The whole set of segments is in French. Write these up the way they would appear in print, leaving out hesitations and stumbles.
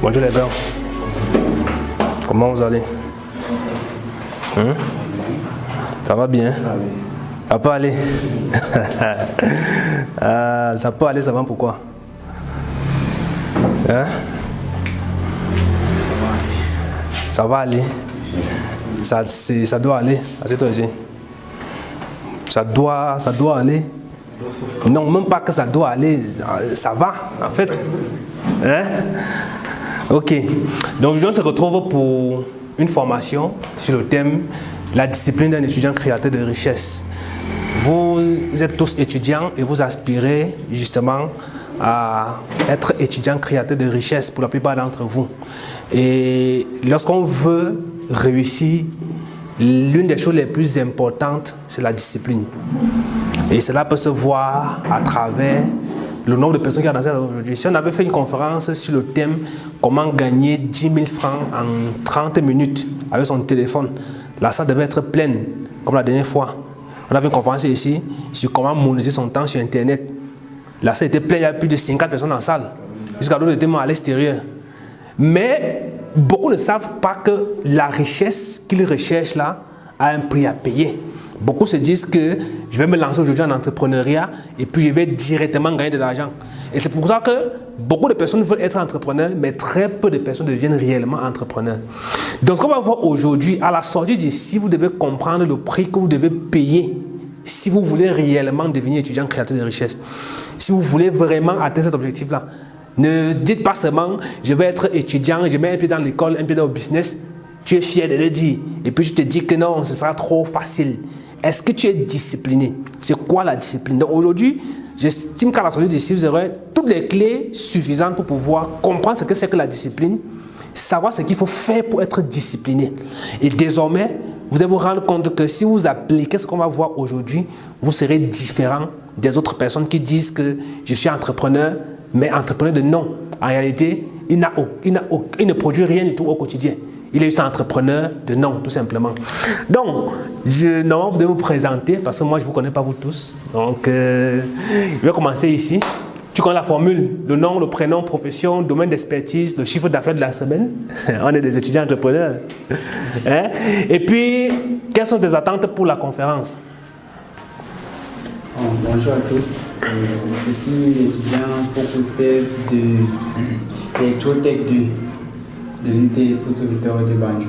Bonjour les gars. Comment vous allez? Ça va bien? Ça peut aller. Ça peut aller, ça va pourquoi? Ça va aller. Ça doit aller. Assieds-toi ici. Ça doit aller. Non, même pas que ça doit aller. Ça va, en fait. Ok. Donc, aujourd'hui, on se retrouve pour une formation sur le thème la discipline d'un étudiant créateur de richesse. Vous êtes tous étudiants et vous aspirez justement à être étudiant créateur de richesse pour la plupart d'entre vous. Et lorsqu'on veut réussir, l'une des choses les plus importantes, c'est la discipline. Et cela peut se voir à travers le nombre de personnes qui sont dans cette aujourd'hui. Si on avait fait une conférence sur le thème comment gagner 10 000 francs en 30 minutes avec son téléphone, la salle devait être pleine, comme la dernière fois. On avait une conférence ici sur comment monétiser son temps sur Internet. La salle était pleine, il y avait plus de 50 personnes dans la salle. Jusqu'à d'autres étaient à l'extérieur. Mais beaucoup ne savent pas que la richesse qu'ils recherchent là a un prix à payer. Beaucoup se disent que je vais me lancer aujourd'hui en entrepreneuriat et puis je vais directement gagner de l'argent. Et c'est pour ça que beaucoup de personnes veulent être entrepreneurs, mais très peu de personnes deviennent réellement entrepreneurs. Donc ce qu'on va voir aujourd'hui, à la sortie d'ici, vous devez comprendre le prix que vous devez payer si vous voulez réellement devenir étudiant créateur de richesse. Si vous voulez vraiment atteindre cet objectif-là. Ne dites pas seulement, je vais être étudiant, je mets un pied dans l'école, un pied dans le business. Tu es fier de le dire. Et puis tu te dis que non, ce sera trop facile. Est-ce que tu es discipliné? C'est quoi la discipline? Donc aujourd'hui, j'estime qu'à la sortie d'ici, vous aurez toutes les clés suffisantes pour pouvoir comprendre ce que c'est que la discipline, savoir ce qu'il faut faire pour être discipliné. Et désormais, vous allez vous rendre compte que si vous appliquez ce qu'on va voir aujourd'hui, vous serez différent des autres personnes qui disent que je suis entrepreneur, mais entrepreneur de nom. En réalité, il ne produit rien du tout au quotidien. Il est juste un entrepreneur de nom, tout simplement. Donc, non, vous devez vous présenter, parce que moi, je ne vous connais pas vous tous. Donc, je vais commencer ici. Tu connais la formule, le nom, le prénom, profession, domaine d'expertise, le chiffre d'affaires de la semaine. On est des étudiants entrepreneurs. Et puis, quelles sont tes attentes pour la conférence? Bonjour à tous. Je suis étudiant POCOSTEV de Electrotech 2. de l'unité Photo-Victor de Banjul.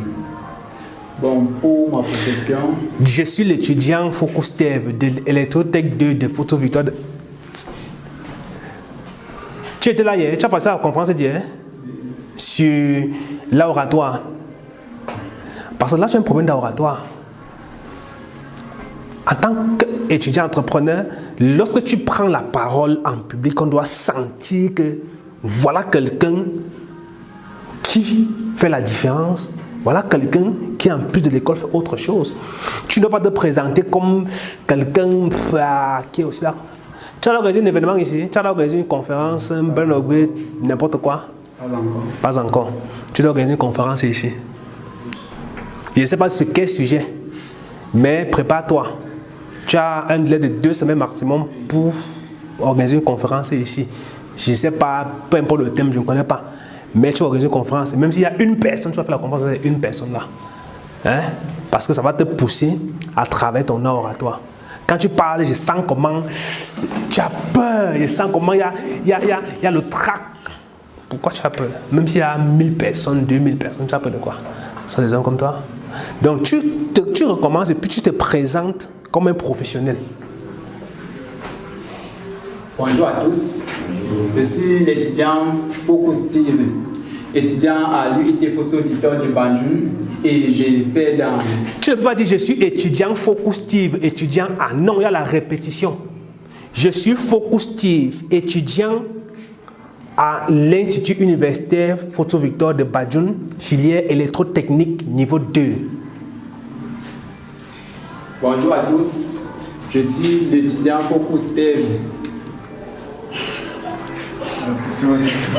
Bon, pour ma profession... Je suis l'étudiant POCOSTEV de l'Electrotech 2 de Photo-Victor de... Tu étais là hier, tu as passé à la conférence d'hier sur l'oratoire. Parce que là, tu as un problème d'oratoire. En tant qu'étudiant entrepreneur, lorsque tu prends la parole en public, on doit sentir que voilà quelqu'un qui fait la différence. Voilà quelqu'un qui, en plus de l'école, fait autre chose. Tu ne dois pas te présenter comme quelqu'un qui est aussi là. Tu as organisé un événement ici, tu as organisé une conférence, un blog, n'importe quoi. Pas encore. Pas encore. Tu dois organiser une conférence ici. Je ne sais pas sur quel sujet, mais prépare-toi. Tu as un délai de 2 semaines maximum pour organiser une conférence ici. Je ne sais pas, peu importe le thème, je ne connais pas. Mais tu vas organiser une conférence. Même s'il y a une personne, tu vas faire la conférence avec une personne là. Parce que ça va te pousser à travers ton oratoire. Quand tu parles, je sens comment tu as peur. Je sens comment il y a le trac. Pourquoi tu as peur? Même s'il y a 1000 personnes, 2000 personnes, tu as peur de quoi? Ce sont des gens comme toi. Donc tu recommences et puis tu te présentes comme un professionnel. Bonjour à tous. Je suis l'étudiant POCOSTEV, étudiant à l'unité Photo-Victor de Banjul et j'ai fait dans... Tu ne peux pas dire je suis étudiant POCOSTEV, étudiant à... Non, il y a la répétition. Je suis POCOSTEV, étudiant à l'Institut universitaire Photo-Victor de Banjul, filière électrotechnique niveau 2. Bonjour à tous. Je suis l'étudiant POCOSTEV.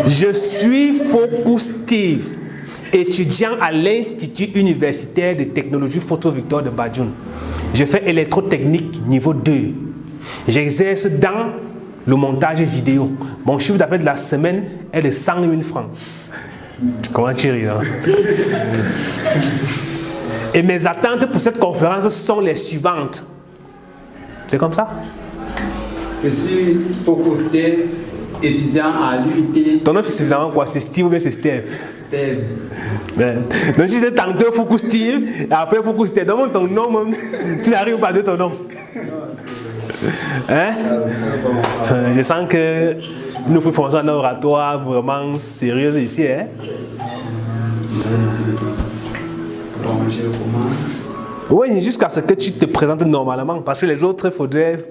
Je suis POCOSTEV, étudiant à l'Institut universitaire de technologie Photo-Victor de Banjul. Je fais électrotechnique niveau 2. J'exerce dans le montage vidéo. Mon chiffre d'affaires de la semaine est de 100 000 francs. Comment tu ris, hein? Et mes attentes pour cette conférence sont les suivantes. C'est comme ça? Je suis Focus Dev, étudiant à l'UIT. Ton nom, c'est évidemment quoi? C'est Steve ou bien c'est Steve? Steve. Donc, tu dis tantôt Focus Steve, et après Focus Steve. Donne-moi ton nom, même. Tu n'arrives pas de ton nom. Hein? Je sens que nous faisons un oratoire vraiment sérieuse ici. Hein? Bon, je commence. Oui, jusqu'à ce que tu te présentes normalement. Parce que les autres,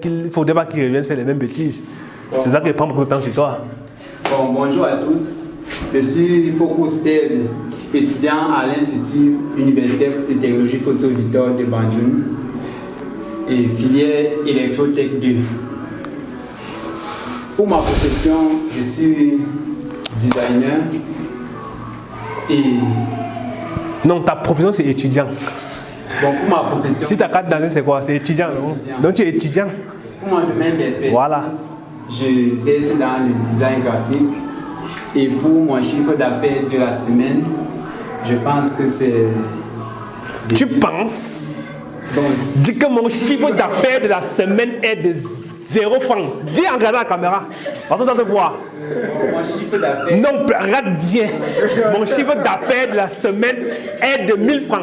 il ne faudrait pas qu'ils reviennent faire les mêmes bêtises. C'est ça qui prend beaucoup de temps sur toi. Bon, bonjour à tous. Je suis Focus Dev, étudiant à l'Institut universitaire de technologie photo Victor de Banjul et filière électrotech 2. Pour ma profession, je suis designer et... Non, ta profession c'est étudiant. Bon, pour ma profession... Si ta carte d'année c'est quoi? C'est étudiant, non? Donc tu es étudiant. Pour mon domaine d'expertise, voilà. J'exerce dans le design graphique. Et pour mon chiffre d'affaires de la semaine, je pense que c'est... Tu penses? Bon, dis que mon chiffre d'affaires de la semaine est de 0 francs. Dis en regardant la caméra. Parce qu'on te voir. Mon chiffre d'affaires... Non, regarde bien. Mon chiffre d'affaires de la semaine est de 1000 francs.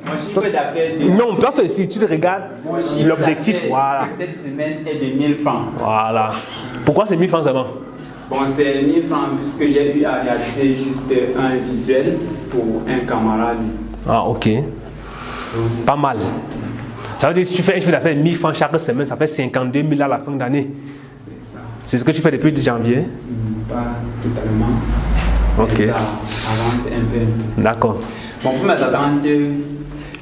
Mon chiffre d'affaires de... Non, place ici, tu te regardes l'objectif. Voilà. Cette semaine est de 1000 francs. Voilà. Pourquoi c'est 1000 francs seulement? Bon, c'est 1000 francs puisque j'ai eu à réaliser juste un visuel pour un camarade. Ah, ok. Pas mal. Ça veut dire que si tu fais un chiffre d'affaires de 1000 francs chaque semaine, ça fait 52 000 à la fin d'année. C'est ça. C'est ce que tu fais depuis janvier? Pas totalement. Ok. Ça avance un peu. D'accord. Bon, pour mes attentes,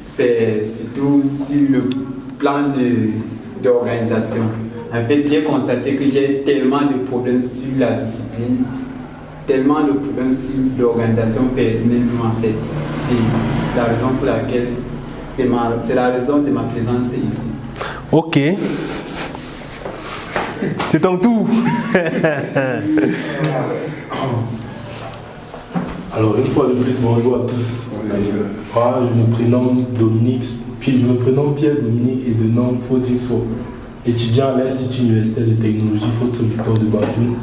c'est surtout sur le plan d'organisation. En fait, j'ai constaté que j'ai tellement de problèmes sur la discipline, tellement de problèmes sur l'organisation personnelle, en fait. C'est la raison pour laquelle c'est la raison de ma présence ici. Ok. C'est ton tour. Alors, une fois de plus, bonjour à tous. Moi, je me prénomme Dominique, puis je me prénomme Pierre-Dominique et de nom Fodiso, étudiant à l'Institut universitaire de technologie Photo Victor de Banjul,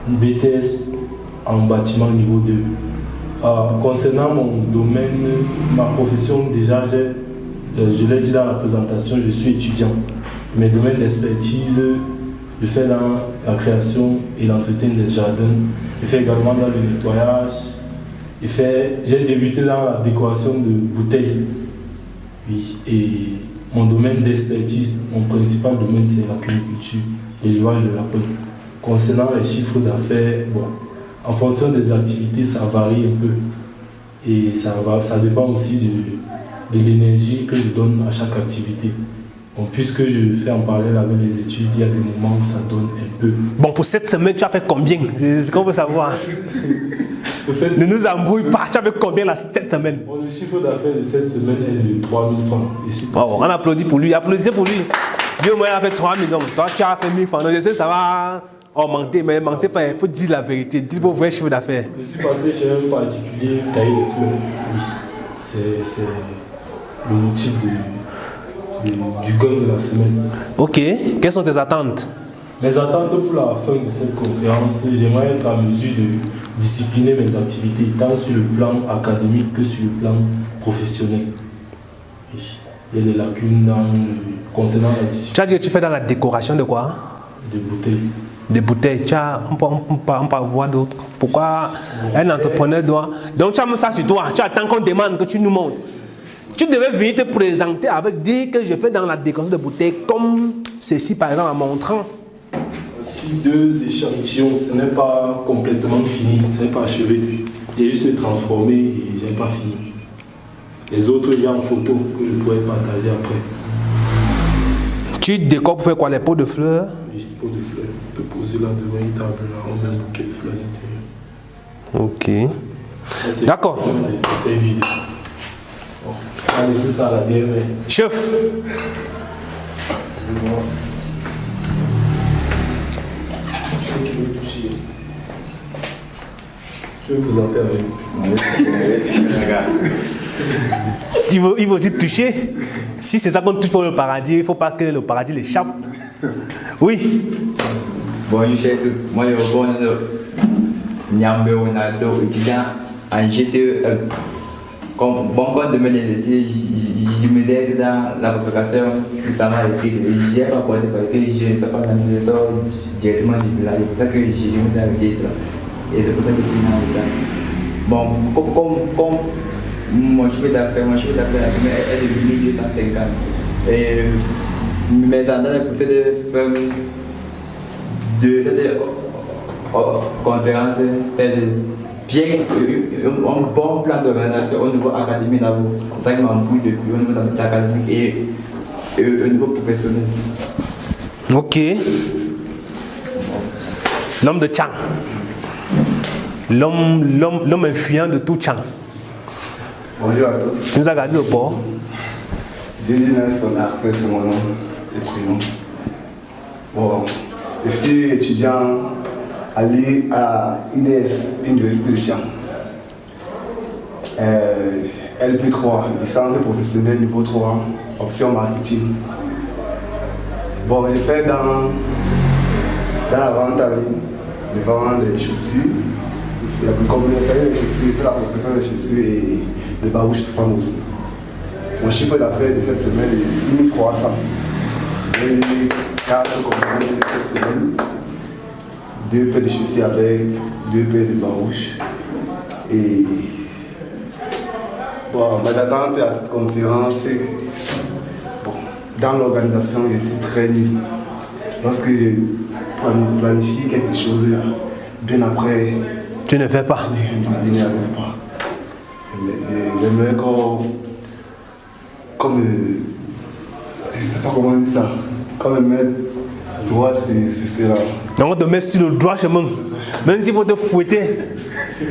BTS en bâtiment niveau 2. Concernant mon domaine, ma profession, déjà, je l'ai dit dans la présentation, je suis étudiant. Mes domaines d'expertise, je fais dans la création et l'entretien des jardins, je fais également dans le nettoyage. J'ai débuté dans la décoration de bouteilles. Oui, et mon domaine d'expertise, mon principal domaine, c'est la cuniculture, l'élevage de lapins. Concernant les chiffres d'affaires, bon, en fonction des activités, ça varie un peu. Et ça dépend aussi de l'énergie que je donne à chaque activité. Bon, puisque je fais en parallèle avec les études, il y a des moments où ça donne un peu. Bon, pour cette semaine, tu as fait combien? C'est ce qu'on veut savoir. Ne nous embrouille pas. Tu as fait combien cette semaine? Bon, le chiffre d'affaires de cette semaine est de 3 000 francs. On applaudit pour lui. Applaudissez pour lui. Lui, au moins, il a fait 3 000. Donc, toi, tu as fait 1000 francs. Donc, je sais que ça va augmenter, mais mentez pas. Il faut dire la vérité. Dites vos vrais chiffres d'affaires. Je suis passé chez un particulier tailler les fleurs. Oui. C'est le motif du gain de la semaine. Ok. Quelles sont tes attentes? Mes attentes pour la fin de cette conférence, j'aimerais être en mesure de discipliner mes activités, tant sur le plan académique que sur le plan professionnel. Il y a des lacunes concernant la discipline. Tu as dit que tu fais dans la décoration de quoi? Des bouteilles. Des bouteilles. On peut voir d'autres. Pourquoi un entrepreneur doit... Donc tu as mis ça sur toi. Tu attends qu'on demande que tu nous montres. Tu devais venir te présenter avec dire que je fais dans la décoration de bouteilles comme ceci par exemple en montrant. Si 2 échantillons, ce n'est pas complètement fini, ce n'est pas achevé. Il y a juste transformé et je n'ai pas fini. Les autres, il y a en photo que je pourrais partager après. Tu décores pour faire quoi? Les pots de fleurs? Oui, pots de fleurs. On peut poser là devant une table, là, on met un bouquet de fleurs à l'intérieur. Ok. D'accord. Les bouteilles vides. Bon, on va laisser ça à la dernière. Chef. Je vais me présenter avec. Il veut aussi toucher. Si c'est ça qu'on touche pour le paradis, il ne faut pas que le paradis l'échappe. Oui. Bonjour tous. Moi, je suis Niambe Ronaldo, étudiant en GTE. Comme bon compte de mes études, je me laisse dans la propagation du travail écrit. Je n'ai pas porté parce que je ne peux pas dans l'université directement du village. C'est pour ça que je me suis arrêté. Et c'est pour ça que je suis dans le temps. Bon, comme mon chiffre d'affaires est de 1250. Et mes tendances pour de faire deux conférences, bien un bon plan d'organisation au niveau académique d'abord, ça qui m'embrouille depuis au niveau académique et au niveau professionnel. Ok. L'homme de Chang. L'homme influent de tout Chang. Bonjour à tous. Tu nous as gardé le port. Jésus Arsène, c'est mon nom et prénom. Bon, je suis étudiant à l'IDS, Université de Chang. LP3, licence professionnelle niveau 3, option marketing. Bon, je fais dans la vente en ligne, je vends des chaussures. Comme on fait les chaussures, je fais la profession des chaussures et des barouches de femmes aussi. Mon chiffre d'affaires de cette semaine est 6300. J'ai eu 4 compagnies cette semaine, 2 paires de chaussures avec 2 paires de barouches. Et bon, ma attente à cette conférence, bon, dans l'organisation, je suis très nul. Lorsque je planifie quelque chose, bien après, Tu ne fais pas. je n'y arrive pas. J'aimerais comme je ne sais pas comment dire ça, comme un maître droit, c'est là. Donc on te met sur le droit chemin. Même s'il faut te fouetter.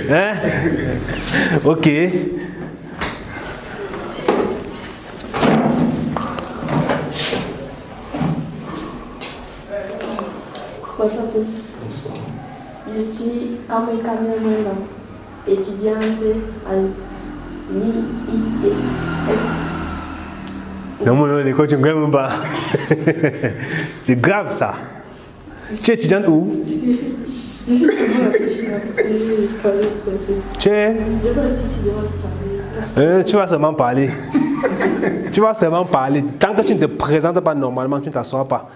Hein? Ok. Bonsoir à tous. Je suis Kamui Kamui, étudiante à l'IIT. Non, l'école, tu ne connais même pas. C'est grave ça. Tu es étudiante où? Je suis Tu es... tu vas seulement parler. Tu vas seulement parler. Tant que tu ne te présentes pas normalement, tu ne t'assois pas.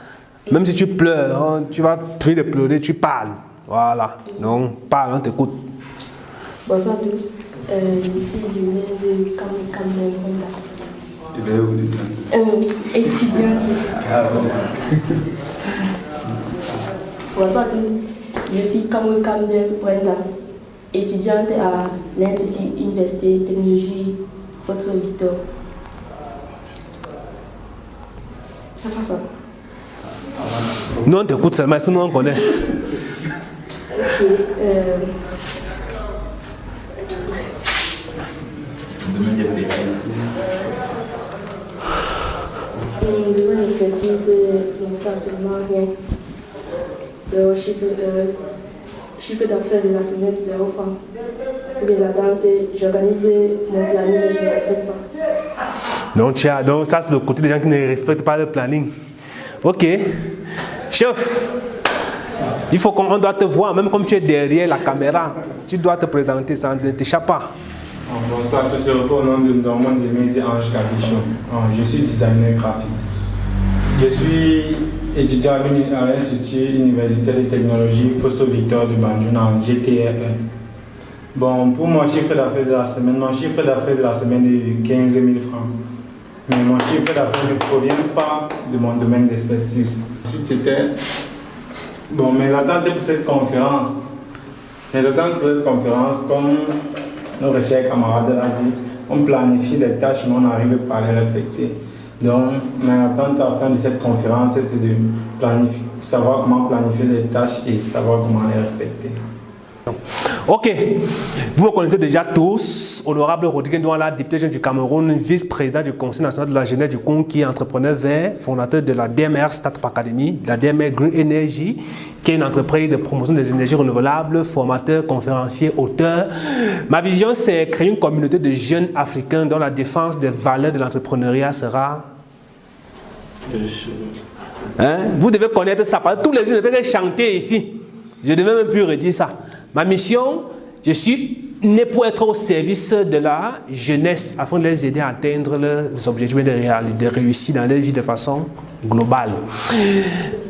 Même si tu pleures, hein, tu vas plus de pleurer, tu parles. Voilà. Donc, parle, on t'écoute. Bonsoir à tous. Je suis élève Kamui étudiante. Bonsoir à tous. Je suis Kamui Brenda, étudiante à l'Institut Université Technologie Photo Victor. Ça fait ça. Nous, on t'écoute seulement, sinon on connaît. Ok. Devant l'expertise, je ne fais absolument rien. Le chiffre d'affaires de la semaine, 0 francs. Pour les attentes, j'organise mon planning et je ne respecte pas. Donc ça, c'est le côté des gens qui ne respectent pas le planning. Ok. Chef, il faut qu'on doit te voir, même comme tu es derrière la caméra. Tu dois te présenter, ça ne t'échappe pas. Bonsoir à tous, au nom de Normand Demézy Ange Capichon. Je suis designer graphique. Je suis étudiant à l'Institut universitaire de technologie Fausto Victor de Banjul en GTR1. Bon, pour mon chiffre d'affaires de la semaine, est de 15 000 francs. Mais mon chiffre d'affaires ne provient pas de mon domaine d'expertise. Ensuite, c'était... Bon, mes attentes pour cette conférence. Comme nos chers camarades l'ont dit, on planifie les tâches, mais on n'arrive pas à les respecter. Donc, mes attentes à la fin de cette conférence, c'est de savoir comment planifier les tâches et savoir comment les respecter. Ok, vous me connaissez déjà tous. Honorable Rodrigue Douala, député jeune du Cameroun, vice-président du Conseil national de la jeunesse du Congo, qui est entrepreneur vert, fondateur de la DMR Startup Academy, la DMR Green Energy, qui est une entreprise de promotion des énergies renouvelables, formateur, conférencier, auteur. Ma vision, c'est créer une communauté de jeunes africains dont la défense des valeurs de l'entrepreneuriat sera... Vous devez connaître ça, parce que tous les jours, je devais chanter ici. Je ne devais même plus redire ça. Ma mission, je suis né pour être au service de la jeunesse afin de les aider à atteindre leurs objectifs de réussir dans leur vie de façon globale.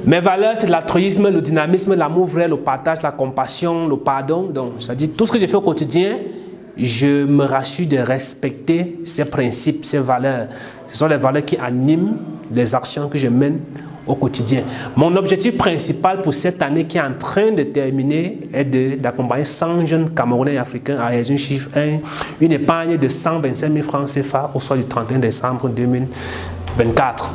Mes valeurs, c'est l'altruisme, le dynamisme, l'amour vrai, le partage, la compassion, le pardon. Donc, c'est-à-dire tout ce que je fais au quotidien, je me rassure de respecter ces principes, ces valeurs. Ce sont les valeurs qui animent les actions que je mène au quotidien. Mon objectif principal pour cette année qui est en train de terminer est d'accompagner 100 jeunes Camerounais et Africains à réaliser une épargne de 125 000 francs CFA au soir du 31 décembre 2024.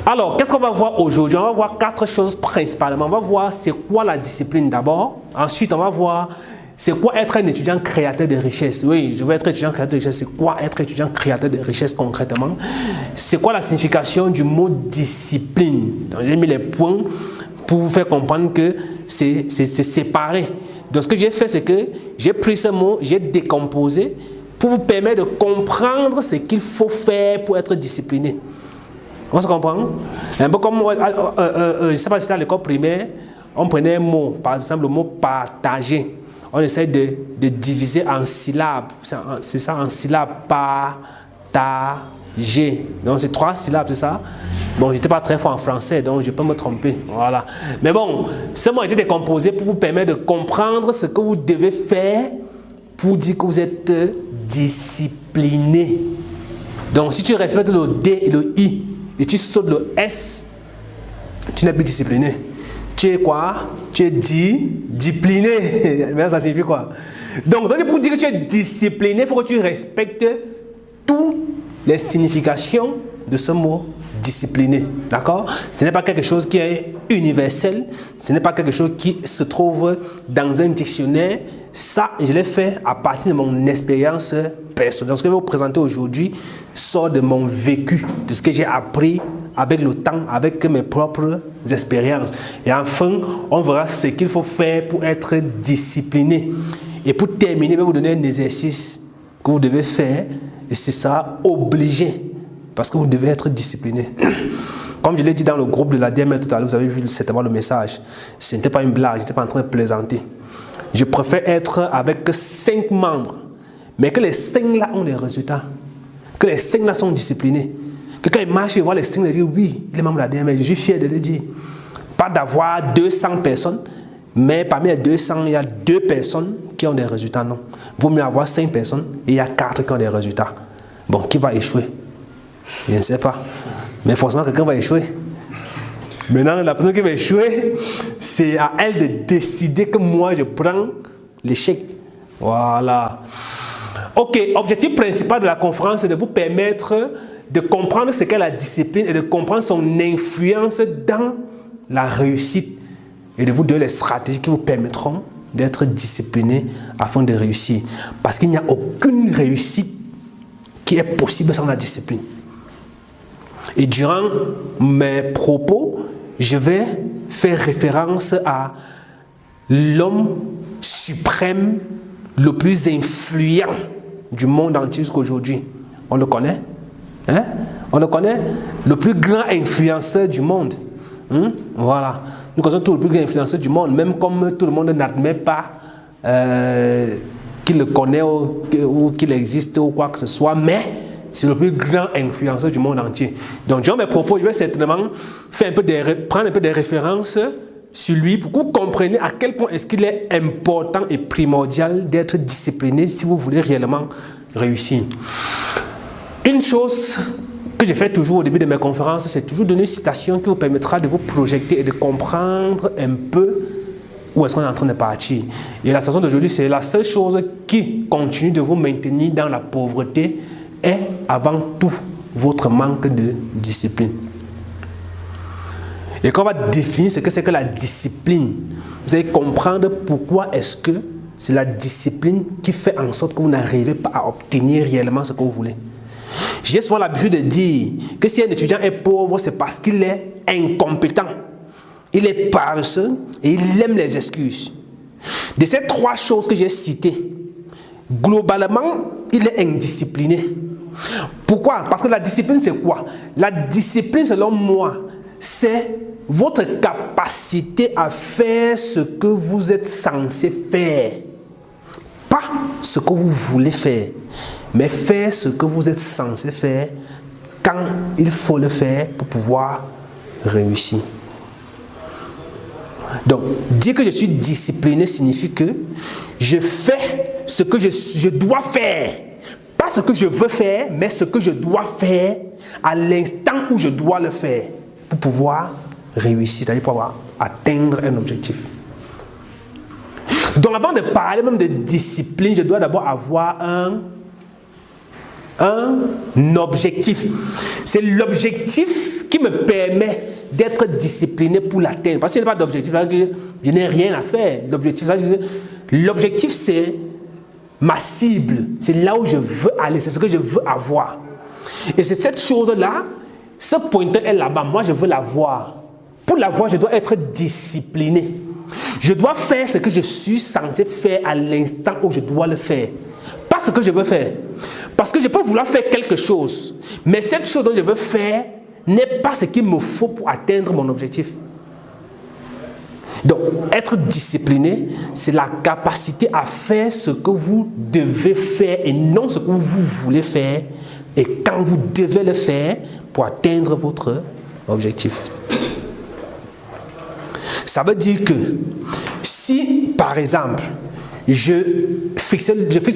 Alors, qu'est-ce qu'on va voir aujourd'hui? On va voir 4 choses principalement. On va voir c'est quoi la discipline d'abord. Ensuite, on va voir c'est quoi être un étudiant créateur de richesse. Oui, je veux être étudiant créateur de richesse. C'est quoi être étudiant créateur de richesse concrètement? C'est quoi la signification du mot discipline? J'ai mis les points pour vous faire comprendre que c'est séparé. Donc ce que j'ai fait, c'est que j'ai pris ce mot, j'ai décomposé pour vous permettre de comprendre ce qu'il faut faire pour être discipliné. On se comprend? Un peu comme, je ne sais pas si c'était à l'école primaire, on prenait un mot, par exemple le mot partager. On essaie de diviser en syllabes. C'est ça, en syllabes. Partager. Donc, c'est 3 syllabes, c'est ça? Bon, je n'étais pas très fort en français, donc je peux me tromper. Voilà. Mais bon, ce mot a été décomposé pour vous permettre de comprendre ce que vous devez faire pour dire que vous êtes discipliné. Donc, si tu respectes le D et le I et tu sautes le S, tu n'es plus discipliné. Tu es quoi? Tu es discipliné. Mais ça signifie quoi? Donc, pour dire que tu es discipliné, il faut que tu respectes toutes les significations de ce mot discipliné. D'accord? Ce n'est pas quelque chose qui est universel. Ce n'est pas quelque chose qui se trouve dans un dictionnaire. Ça, je l'ai fait à partir de mon expérience personnelle. Donc, ce que je vais vous présenter aujourd'hui sort de mon vécu, de ce que j'ai appris avec le temps, avec mes propres expériences. Et enfin, on verra ce qu'il faut faire pour être discipliné. Et pour terminer, je vais vous donner un exercice que vous devez faire. Et c'est ça, obligé. Parce que vous devez être discipliné. Comme je l'ai dit dans le groupe de la DMR tout à l'heure, vous avez vu certainement le message. Ce n'était pas une blague, je n'étais pas en train de plaisanter. Je préfère être avec 5 membres, mais que les 5 là ont des résultats. Que les 5 là sont disciplinés. Que quand ils marchent et voient les 5, ils disent oui, il est membre de la DMR, je suis fier de le dire. Pas d'avoir 200 personnes, mais parmi les 200, il y a 2 personnes qui ont des résultats, non. Vaut mieux avoir 5 personnes et il y a 4 qui ont des résultats. Bon, qui va échouer? Je ne sais pas. Mais forcément, quelqu'un va échouer. Maintenant, la personne qui va échouer, c'est à elle de décider que moi, je prends l'échec. Voilà. Ok, objectif principal de la conférence, c'est de vous permettre de comprendre ce qu'est la discipline et de comprendre son influence dans la réussite et de vous donner les stratégies qui vous permettront d'être discipliné afin de réussir. Parce qu'il n'y a aucune réussite qui est possible sans la discipline. Et durant mes propos, je vais faire référence à l'homme suprême, le plus influent du monde entier jusqu'aujourd'hui. On le connaît? Hein? On le connaît? Le plus grand influenceur du monde. Voilà. Nous connaissons tout le plus grand influenceur du monde, même comme tout le monde n'admet pas qu'il le connaît ou qu'il existe ou quoi que ce soit, mais c'est le plus grand influenceur du monde entier. Donc, durant mes propos, je vais certainement faire prendre un peu des références sur lui pour que vous compreniez à quel point est-ce qu'il est important et primordial d'être discipliné si vous voulez réellement réussir. Une chose que je fais toujours au début de mes conférences, c'est toujours donner une citation qui vous permettra de vous projeter et de comprendre un peu où est-ce qu'on est en train de partir. Et la citation d'aujourd'hui, c'est la seule chose qui continue de vous maintenir dans la pauvreté est avant tout votre manque de discipline. Et quand on va définir ce que c'est que la discipline, vous allez comprendre pourquoi est-ce que c'est la discipline qui fait en sorte que vous n'arrivez pas à obtenir réellement ce que vous voulez. J'ai souvent l'habitude de dire que si un étudiant est pauvre, c'est parce qu'il est incompétent. Il est paresseux et il aime les excuses. De ces 3 choses que j'ai citées, globalement, il est indiscipliné. Pourquoi? Parce que la discipline, c'est quoi? La discipline, selon moi, c'est votre capacité à faire ce que vous êtes censé faire. Pas ce que vous voulez faire, mais faire ce que vous êtes censé faire quand il faut le faire pour pouvoir réussir. Donc, dire que je suis discipliné signifie que je fais ce que je dois faire. Pas ce que je veux faire, mais ce que je dois faire à l'instant où je dois le faire pour pouvoir réussir, c'est-à-dire pour pouvoir atteindre un objectif. Donc, avant de parler même de discipline, je dois d'abord avoir un objectif. C'est l'objectif qui me permet d'être discipliné pour l'atteindre. Parce qu'il n'y a pas d'objectif, je n'ai rien à faire. L'objectif, c'est ma cible. C'est là où je veux aller, c'est ce que je veux avoir. Et c'est cette chose-là, ce pointeur est là-bas. Moi, je veux l'avoir. Pour l'avoir, je dois être discipliné. Je dois faire ce que je suis censé faire à l'instant où je dois le faire. Pas ce que je veux faire. Parce que je peux vouloir faire quelque chose, mais cette chose dont je veux faire n'est pas ce qu'il me faut pour atteindre mon objectif. Donc, être discipliné, c'est la capacité à faire ce que vous devez faire et non ce que vous voulez faire et quand vous devez le faire pour atteindre votre objectif. Ça veut dire que si, par exemple, je fixe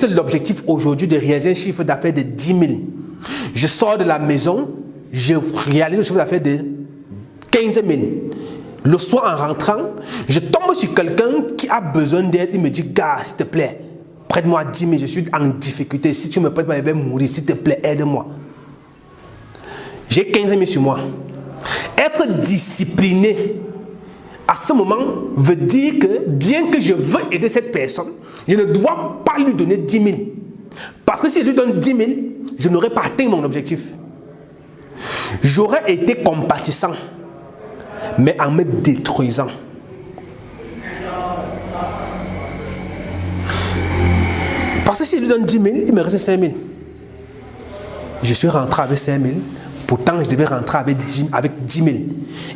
l'objectif aujourd'hui de réaliser un chiffre d'affaires de 10 000, je sors de la maison, je réalise un chiffre d'affaires de 15 000. Le soir, en rentrant, je tombe sur quelqu'un qui a besoin d'aide. Il me dit, gars, s'il te plaît, prête-moi 10 000, je suis en difficulté. Si tu me prêtes, je vais mourir. S'il te plaît, aide-moi. J'ai 15 000 sur moi. Être discipliné à ce moment veut dire que bien que je veux aider cette personne, je ne dois pas lui donner 10 000. Parce que si je lui donne 10 000, je n'aurais pas atteint mon objectif. J'aurais été compatissant, mais en me détruisant. Parce que si je lui donne 10 000, il me reste 5 000. Je suis rentré avec 5 000, pourtant je devais rentrer avec 10 000.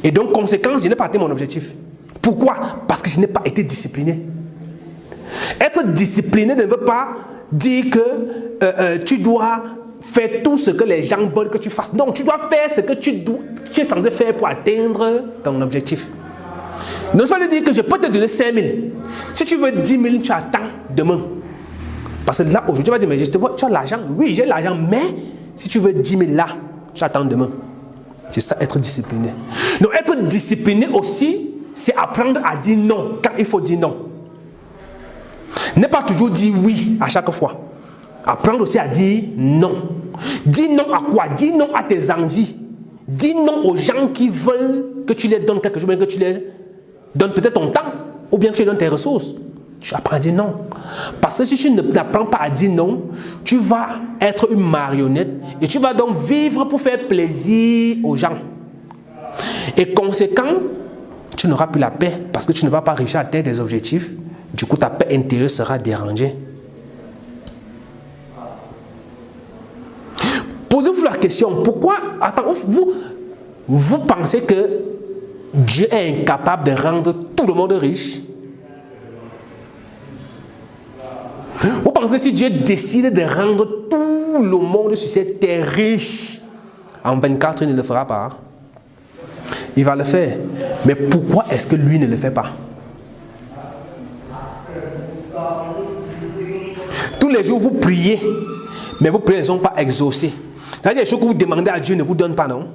Et donc, conséquence, je n'ai pas atteint mon objectif. Pourquoi? Parce que je n'ai pas été discipliné. Être discipliné ne veut pas dire que tu dois faire tout ce que les gens veulent que tu fasses. Non, tu dois faire ce que tu es censé faire pour atteindre ton objectif. Donc, je vais lui dire que je peux te donner 5 000. Si tu veux 10 000, tu attends demain. Parce que là, aujourd'hui, tu vas dire, mais je te vois, tu as l'argent. Oui, j'ai l'argent, mais si tu veux 10 000 là, tu attends demain. C'est ça, être discipliné. Donc, être discipliné aussi, c'est apprendre à dire non quand il faut dire non. Ne pas toujours dire oui à chaque fois. Apprendre aussi à dire non. Dis non à quoi? Dis non à tes envies. Dis non aux gens qui veulent que tu leur donnes quelque chose, mais que tu leur donnes peut-être ton temps, ou bien que tu leur donnes tes ressources. Tu apprends à dire non. Parce que si tu n'apprends pas à dire non, tu vas être une marionnette et tu vas donc vivre pour faire plaisir aux gens. Et conséquent, tu n'auras plus la paix parce que tu ne vas pas réussir à atteindre tes objectifs. Du coup, ta paix intérieure sera dérangée. Posez-vous la question, pourquoi vous pensez que Dieu est incapable de rendre tout le monde riche? Vous pensez que si Dieu décide de rendre tout le monde sur cette terre riche, en 24 heures, il ne le fera pas? Il va le faire. Mais pourquoi est-ce que lui ne le fait pas? Tous les jours, vous priez, mais vos prières ne sont pas exaucées. C'est-à-dire que les choses que vous demandez à Dieu ne vous donnent pas, non?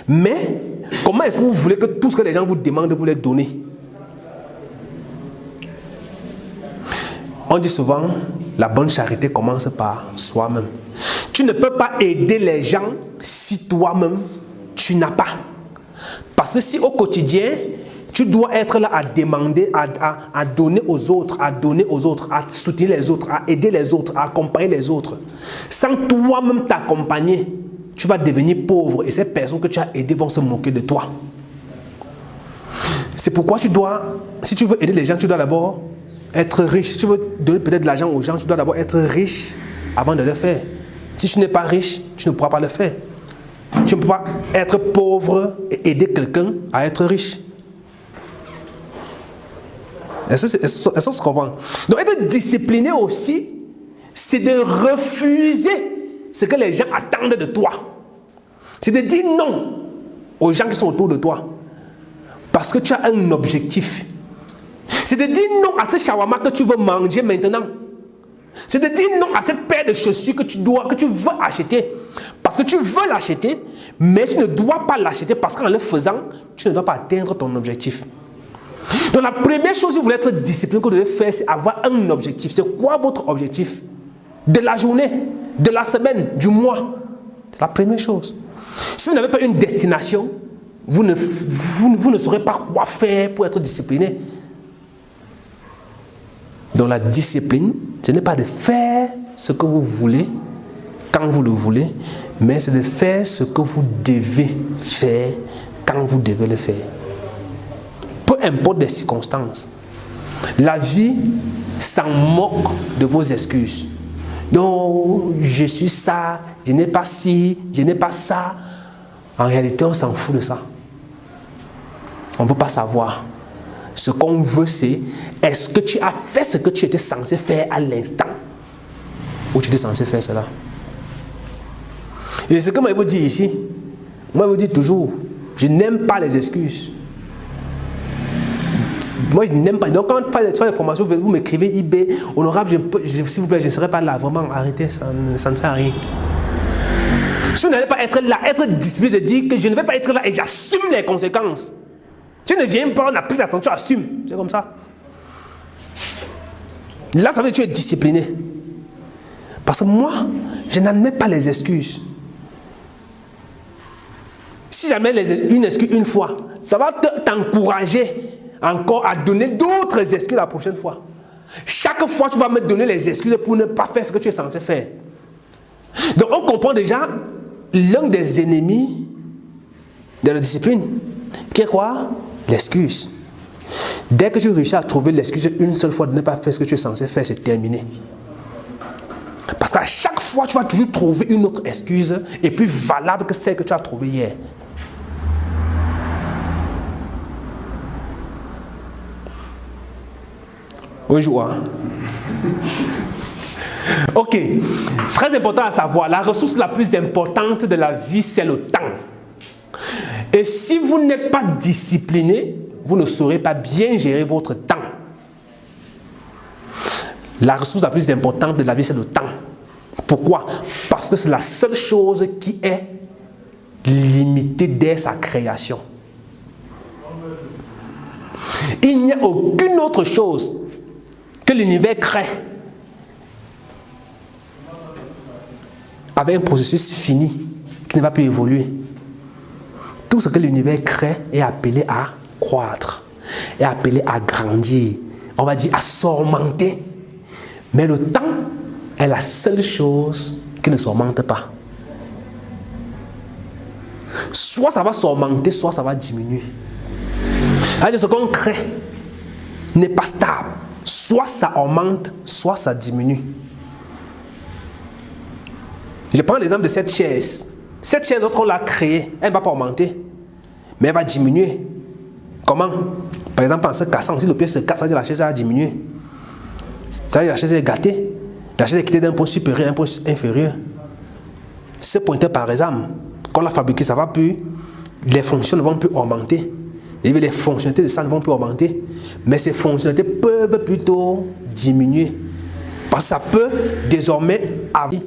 Mais comment est-ce que vous voulez que tout ce que les gens vous demandent, vous les donnez? On dit souvent, la bonne charité commence par soi-même. Tu ne peux pas aider les gens si toi-même, tu n'as pas. Parce que si au quotidien, Tu dois être là à demander, à donner aux autres, à soutenir les autres, à aider les autres, à accompagner les autres. Sans toi-même t'accompagner, tu vas devenir pauvre et ces personnes que tu as aidées vont se moquer de toi. C'est pourquoi si tu veux aider les gens, tu dois d'abord être riche. Si tu veux donner peut-être de l'argent aux gens, tu dois d'abord être riche avant de le faire. Si tu n'es pas riche, tu ne pourras pas le faire. Tu ne peux pas être pauvre et aider quelqu'un à être riche. Est-ce que se comprend? Donc être discipliné aussi, c'est de refuser ce que les gens attendent de toi. C'est de dire non aux gens qui sont autour de toi. Parce que tu as un objectif. C'est de dire non à ce shawarma que tu veux manger maintenant. C'est de dire non à cette paire de chaussures que tu veux acheter. Parce que tu veux l'acheter, mais tu ne dois pas l'acheter parce qu'en le faisant, tu ne dois pas atteindre ton objectif. Donc la première chose, si vous voulez être discipliné, que vous devez faire, c'est avoir un objectif. C'est quoi votre objectif? De la journée, de la semaine, du mois. C'est la première chose. Si vous n'avez pas une destination, vous ne saurez pas quoi faire pour être discipliné. Donc la discipline, ce n'est pas de faire ce que vous voulez, quand vous le voulez, mais c'est de faire ce que vous devez faire, quand vous devez le faire. Peu importe les circonstances. La vie s'en moque de vos excuses. Non, je suis ça, je n'ai pas ci, je n'ai pas ça. En réalité, on s'en fout de ça. On ne veut pas savoir. Ce qu'on veut, c'est est-ce que tu as fait ce que tu étais censé faire à l'instant où tu étais censé faire cela. Et ce que moi je vous dis ici, moi je vous dis toujours, je n'aime pas les excuses. Moi je n'aime pas. Donc quand on fait des formations, vous m'écrivez IB, honorable, s'il vous plaît, je ne serai pas là. Vraiment, arrêtez, ça ne sert à rien. Si vous n'allez pas être là, être discipliné, de dire que je ne vais pas être là et j'assume les conséquences. Tu ne viens pas, on a pris la sanction, tu assumes. C'est comme ça. Là, ça veut dire que tu es discipliné. Parce que moi, je n'admets pas les excuses. Si jamais une excuse une fois, ça va t'encourager encore à donner d'autres excuses la prochaine fois. Chaque fois, tu vas me donner les excuses pour ne pas faire ce que tu es censé faire. Donc, on comprend déjà l'un des ennemis de la discipline, qui est quoi? L'excuse. Dès que tu réussis à trouver l'excuse une seule fois de ne pas faire ce que tu es censé faire, c'est terminé. Parce qu'à chaque fois, tu vas toujours trouver une autre excuse et plus valable que celle que tu as trouvée hier. Oui, je vois. Ok. Très important à savoir, la ressource la plus importante de la vie, c'est le temps. Et si vous n'êtes pas discipliné, vous ne saurez pas bien gérer votre temps. La ressource la plus importante de la vie, c'est le temps. Pourquoi? Parce que c'est la seule chose qui est limitée dès sa création. Il n'y a aucune autre chose que l'univers crée avec un processus fini qui ne va plus évoluer. Tout ce que l'univers crée est appelé à croître, est appelé à grandir, on va dire à s'augmenter. Mais le temps est la seule chose qui ne s'augmente pas. Soit ça va s'augmenter, soit ça va diminuer. C'est-à-dire ce qu'on crée n'est pas stable. Soit ça augmente, soit ça diminue. Je prends l'exemple de cette chaise. Cette chaise, lorsqu'on l'a créée, elle ne va pas augmenter, mais elle va diminuer. Comment? Par exemple, en se cassant, si le pied se casse, ça veut dire que la chaise va diminuer. Ça veut dire que la chaise est gâtée. La chaise est quittée d'un point supérieur à un point inférieur. Ce pointeur, par exemple, quand on l'a fabriqué, ça va plus, les fonctions ne vont plus augmenter. Et les fonctionnalités de ça ne vont plus augmenter. Mais ces fonctionnalités peuvent plutôt diminuer. Parce que ça peut désormais arriver.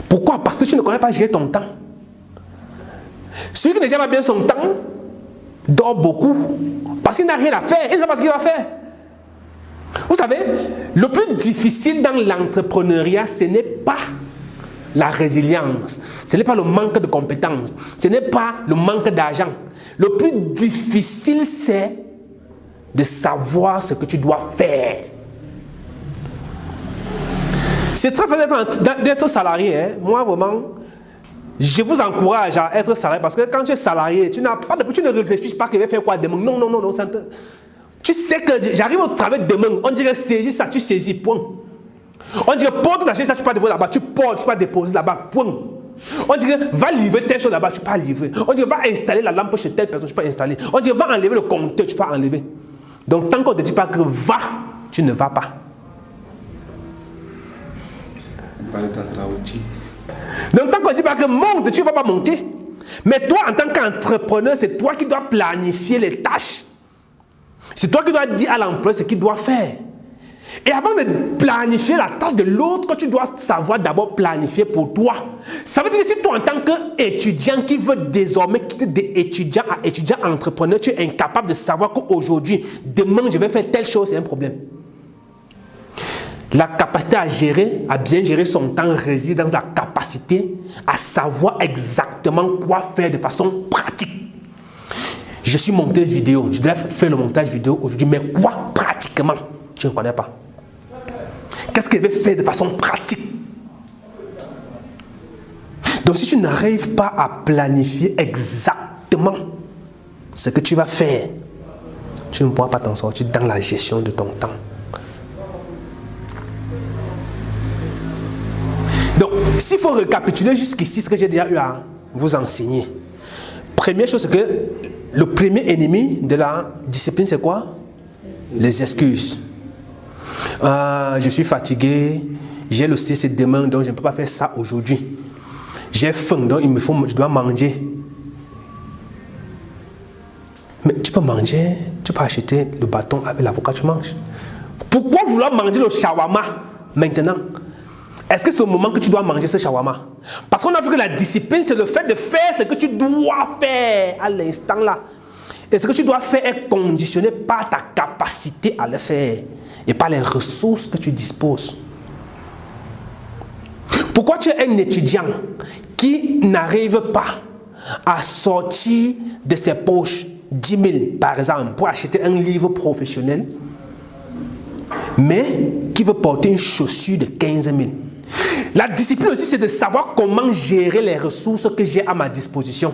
Pourquoi? Parce que tu ne connais pas gérer ton temps. Celui qui ne gère pas bien son temps dort beaucoup. Parce qu'il n'a rien à faire. Il ne sait pas ce qu'il va faire. Vous savez, le plus difficile dans l'entrepreneuriat, ce n'est pas la résilience, ce n'est pas le manque de compétences, ce n'est pas le manque d'argent. Le plus difficile, c'est de savoir ce que tu dois faire. C'est très facile d'être salarié. Hein. Moi, vraiment, je vous encourage à être salarié parce que quand tu es salarié, tu ne réfléchis pas que je vais faire quoi demain. Non. Tu sais que j'arrive au travail demain, on dirait saisis ça, tu saisis, point. On dirait porte ta chaise, ça tu peux déposer là-bas, tu portes, tu peux déposer là-bas, point. On dirait va livrer telle chose là-bas, tu peux livrer. On dirait va installer la lampe chez telle personne, tu peux installer. On dirait va enlever le compteur, tu peux enlever. Donc tant qu'on ne te dit pas que va, tu ne vas pas. Donc tant qu'on ne dit pas que monte, tu ne vas pas monter. Mais toi, en tant qu'entrepreneur, c'est toi qui dois planifier les tâches. C'est toi qui dois dire à l'employé ce qu'il doit faire. Et avant de planifier la tâche de l'autre, tu dois savoir d'abord planifier pour toi. Ça veut dire que si toi, en tant qu'étudiant qui veut désormais quitter d'étudiant à étudiant entrepreneur, tu es incapable de savoir qu'aujourd'hui, demain, je vais faire telle chose, c'est un problème. La capacité à gérer, à bien gérer son temps réside dans la capacité à savoir exactement quoi faire de façon pratique. Je suis monteur vidéo, je dois faire le montage vidéo aujourd'hui, mais quoi pratiquement? Tu ne connais pas. Qu'est-ce que je vais faire de façon pratique? Donc si tu n'arrives pas à planifier exactement ce que tu vas faire, tu ne pourras pas t'en sortir dans la gestion de ton temps. Donc, s'il faut récapituler jusqu'ici ce que j'ai déjà eu à vous enseigner, première chose, c'est que le premier ennemi de la discipline, c'est quoi? Les excuses. Je suis fatigué, j'ai le CC demain, donc je ne peux pas faire ça aujourd'hui. J'ai faim, donc je dois manger. Mais tu peux manger, tu peux acheter le bâton avec l'avocat, tu manges. Pourquoi vouloir manger le shawarma maintenant? Est-ce que c'est le moment que tu dois manger ce shawarma? Parce qu'on a vu que la discipline, c'est le fait de faire ce que tu dois faire à l'instant là. Et ce que tu dois faire est conditionné par ta capacité à le faire et par les ressources que tu disposes. Pourquoi tu es un étudiant qui n'arrive pas à sortir de ses poches 10 000 par exemple pour acheter un livre professionnel, mais qui veut porter une chaussure de 15 000? La discipline aussi, c'est de savoir comment gérer les ressources que j'ai à ma disposition.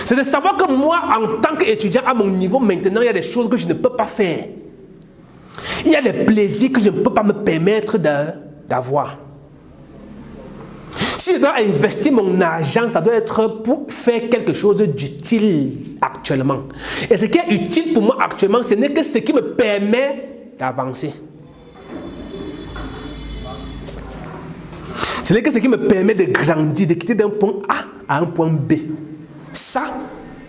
C'est de savoir que moi, en tant qu'étudiant à mon niveau, maintenant, il y a des choses que je ne peux pas faire. Il y a des plaisirs que je ne peux pas me permettre d'avoir. Si je dois investir mon argent, ça doit être pour faire quelque chose d'utile actuellement. Et ce qui est utile pour moi actuellement, ce n'est que ce qui me permet d'avancer. Ce n'est que ce qui me permet de grandir, de quitter d'un point A à un point B. Ça,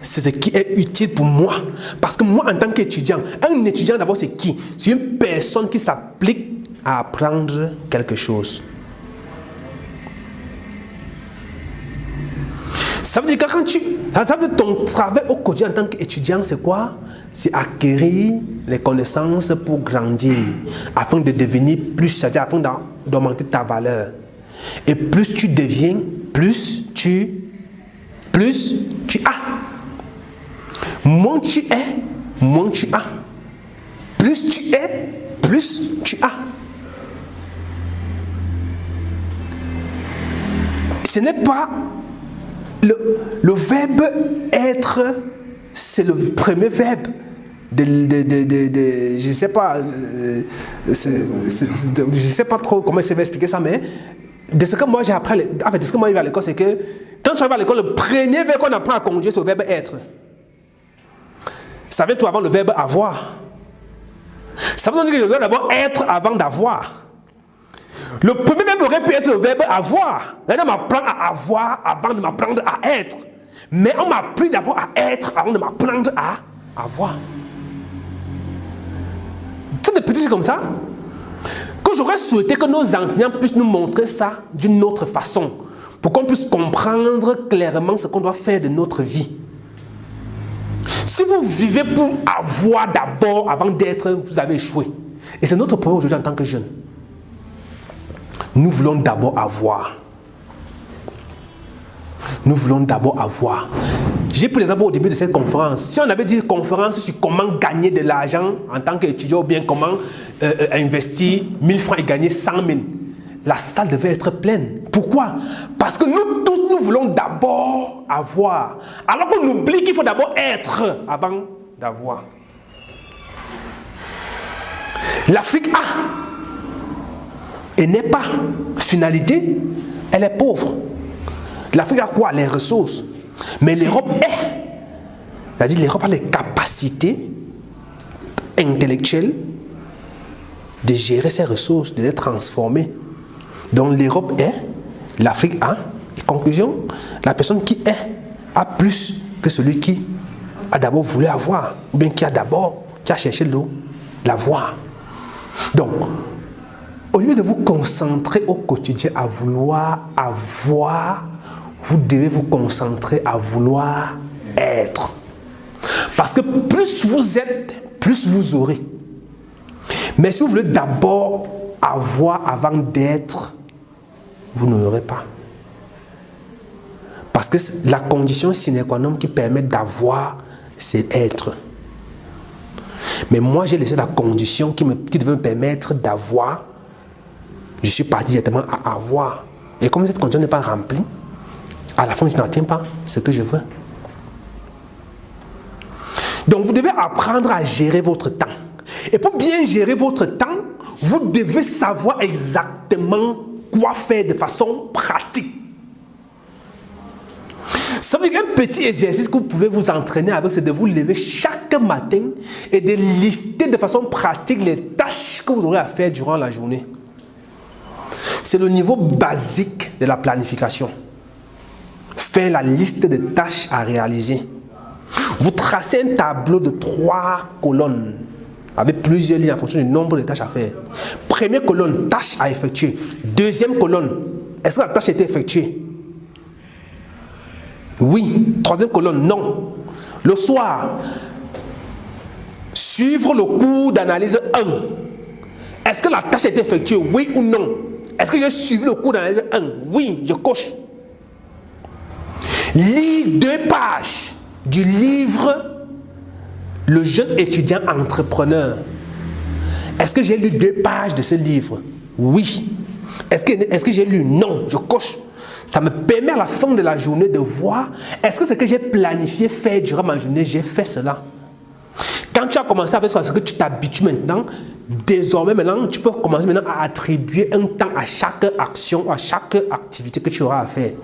c'est ce qui est utile pour moi. Parce que moi, en tant qu'étudiant, un étudiant d'abord, c'est qui? C'est une personne qui s'applique à apprendre quelque chose. Ça veut dire que ça veut dire ton travail au quotidien en tant qu'étudiant, c'est quoi? C'est acquérir les connaissances pour grandir, afin de devenir plus, c'est-à-dire afin d'augmenter ta valeur. Et plus tu deviens, plus tu as. Moins tu es, moins tu as. Plus tu es, plus tu as. Ce n'est pas le verbe être, c'est le premier verbe je sais pas, je sais pas trop comment je vais expliquer ça, mais de ce que moi j'ai appris, en fait, de ce que moi j'ai vu à l'école, c'est que quand tu arrives à l'école, le premier verbe qu'on apprend à conjuguer, c'est le verbe être. Ça vient tout avant le verbe avoir. Ça veut dire que je dois d'abord être avant d'avoir. Le premier verbe aurait pu être le verbe avoir. Là, on m'apprend à avoir avant de m'apprendre à être. Mais on m'a appris d'abord à être avant de m'apprendre à avoir. C'est des petits trucs comme ça que j'aurais souhaité que nos enseignants puissent nous montrer ça d'une autre façon, pour qu'on puisse comprendre clairement ce qu'on doit faire de notre vie. Si vous vivez pour avoir d'abord avant d'être, vous avez échoué. Et c'est notre problème aujourd'hui en tant que jeunes. Nous voulons d'abord avoir. Nous voulons d'abord avoir. J'ai pris l'exemple au début de cette conférence. Si on avait dit conférence sur comment gagner de l'argent en tant qu'étudiant ou bien comment investir 1000 francs et gagner 100 000, la salle devait être pleine. Pourquoi? Parce que nous tous, nous voulons d'abord avoir. Alors qu'on oublie qu'il faut d'abord être avant d'avoir. L'Afrique a et n'est pas finalité, elle est pauvre. L'Afrique a quoi? Les ressources. Mais l'Europe est. C'est-à-dire l'Europe a les capacités intellectuelles de gérer ses ressources, de les transformer. Donc l'Europe est, l'Afrique a. Et conclusion, la personne qui est a plus que celui qui a d'abord voulu avoir, ou bien qui a cherché l'avoir. Donc, au lieu de vous concentrer au quotidien à vouloir avoir, vous devez vous concentrer à vouloir être. Parce que plus vous êtes, plus vous aurez. Mais si vous voulez d'abord avoir avant d'être, vous ne l'aurez pas. Parce que la condition sine qua non qui permet d'avoir, c'est être. Mais moi, j'ai laissé la condition qui devait me permettre d'avoir. Je suis parti directement à avoir. Et comme cette condition n'est pas remplie, à la fin, je n'atteins pas ce que je veux. Donc, vous devez apprendre à gérer votre temps. Et pour bien gérer votre temps, vous devez savoir exactement quoi faire de façon pratique. Ça veut dire qu'un petit exercice que vous pouvez vous entraîner avec, c'est de vous lever chaque matin et de lister de façon pratique les tâches que vous aurez à faire durant la journée. C'est le niveau basique de la planification. Faire la liste de tâches à réaliser. Vous tracez un tableau de 3 colonnes avec plusieurs lignes en fonction du nombre de tâches à faire. Première colonne, tâche à effectuer. Deuxième colonne, est-ce que la tâche a été effectuée? Oui. Troisième colonne, non. Le soir, suivre le cours d'analyse 1. Est-ce que la tâche a été effectuée? Oui ou non? Est-ce que j'ai suivi le cours d'analyse 1? Oui, je coche. Lis 2 pages du livre Le jeune étudiant entrepreneur. Est-ce que j'ai lu 2 pages de ce livre? Oui. Est-ce que j'ai lu? Non, je coche. Ça me permet à la fin de la journée de voir est-ce que ce que j'ai planifié faire durant ma journée, j'ai fait cela. Quand tu as commencé avec ça, est-ce que tu t'habitues maintenant? Désormais, maintenant, tu peux commencer maintenant à attribuer un temps à chaque action, à chaque activité que tu auras à faire.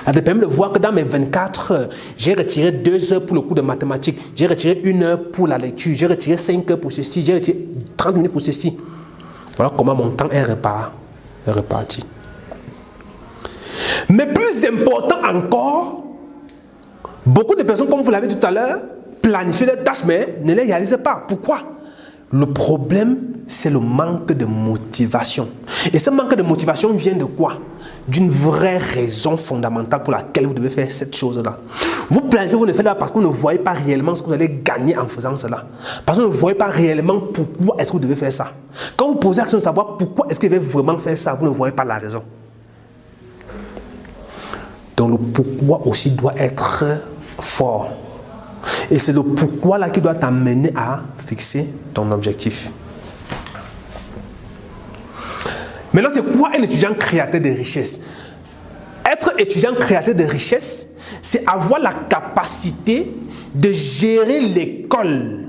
Ça te permet de voir que dans mes 24 heures, j'ai retiré 2 heures pour le cours de mathématiques, j'ai retiré 1 heure pour la lecture, j'ai retiré 5 heures pour ceci, j'ai retiré 30 minutes pour ceci. Voilà comment mon temps est reparti. Mais plus important encore, beaucoup de personnes, comme vous l'avez dit tout à l'heure, planifient des tâches, mais ne les réalisent pas. Pourquoi? Le problème, c'est le manque de motivation. Et ce manque de motivation vient de quoi? D'une vraie raison fondamentale pour laquelle vous devez faire cette chose-là. Vous planifiez, vous ne faites pas parce que vous ne voyez pas réellement ce que vous allez gagner en faisant cela. Parce que vous ne voyez pas réellement pourquoi est-ce que vous devez faire ça. Quand vous posez la question de savoir pourquoi est-ce que vous devez vraiment faire ça, vous ne voyez pas la raison. Donc le pourquoi aussi doit être fort. Et c'est le pourquoi là qui doit t'amener à fixer ton objectif. Maintenant, c'est quoi un étudiant créateur de richesse? Être étudiant créateur de richesse, c'est avoir la capacité de gérer l'école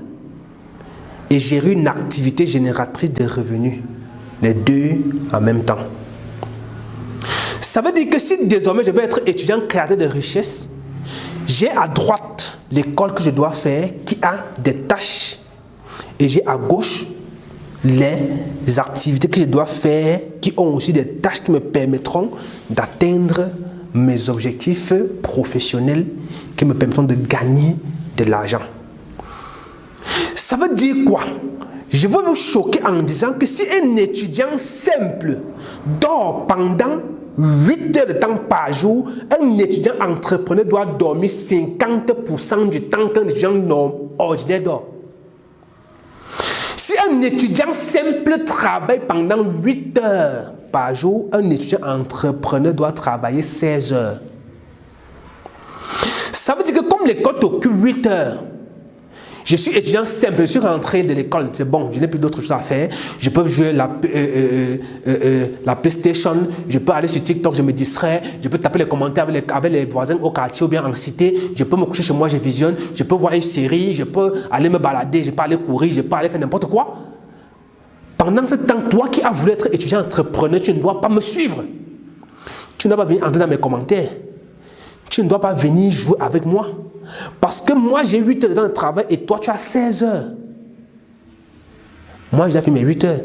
et gérer une activité génératrice de revenus. Les deux en même temps. Ça veut dire que si désormais je veux être étudiant créateur de richesse, j'ai à droite l'école que je dois faire qui a des tâches et j'ai à gauche les activités que je dois faire qui ont aussi des tâches qui me permettront d'atteindre mes objectifs professionnels qui me permettront de gagner de l'argent. Ça veut dire quoi? Je veux vous choquer en disant que si un étudiant simple dort pendant 8 heures de temps par jour, un étudiant entrepreneur doit dormir 50% du temps qu'un étudiant ordinaire dort. Si un étudiant simple travaille pendant 8 heures par jour, un étudiant entrepreneur doit travailler 16 heures. Ça veut dire que comme l'école t'occupe 8 heures, je suis étudiant simple, je suis rentré de l'école, c'est bon, je n'ai plus d'autres choses à faire. Je peux jouer la PlayStation, je peux aller sur TikTok, je me distrais, je peux taper les commentaires avec les voisins au quartier ou bien en cité, je peux me coucher chez moi, je visionne, je peux voir une série, je peux aller me balader, je peux aller courir, je peux aller faire n'importe quoi. Pendant ce temps, toi qui as voulu être étudiant entrepreneur, tu ne dois pas me suivre. Tu ne dois pas venir entrer dans mes commentaires. Tu ne dois pas venir jouer avec moi. Parce que moi, j'ai 8 heures dans le travail et toi, tu as 16 heures. Moi, j'ai fait mes 8 heures.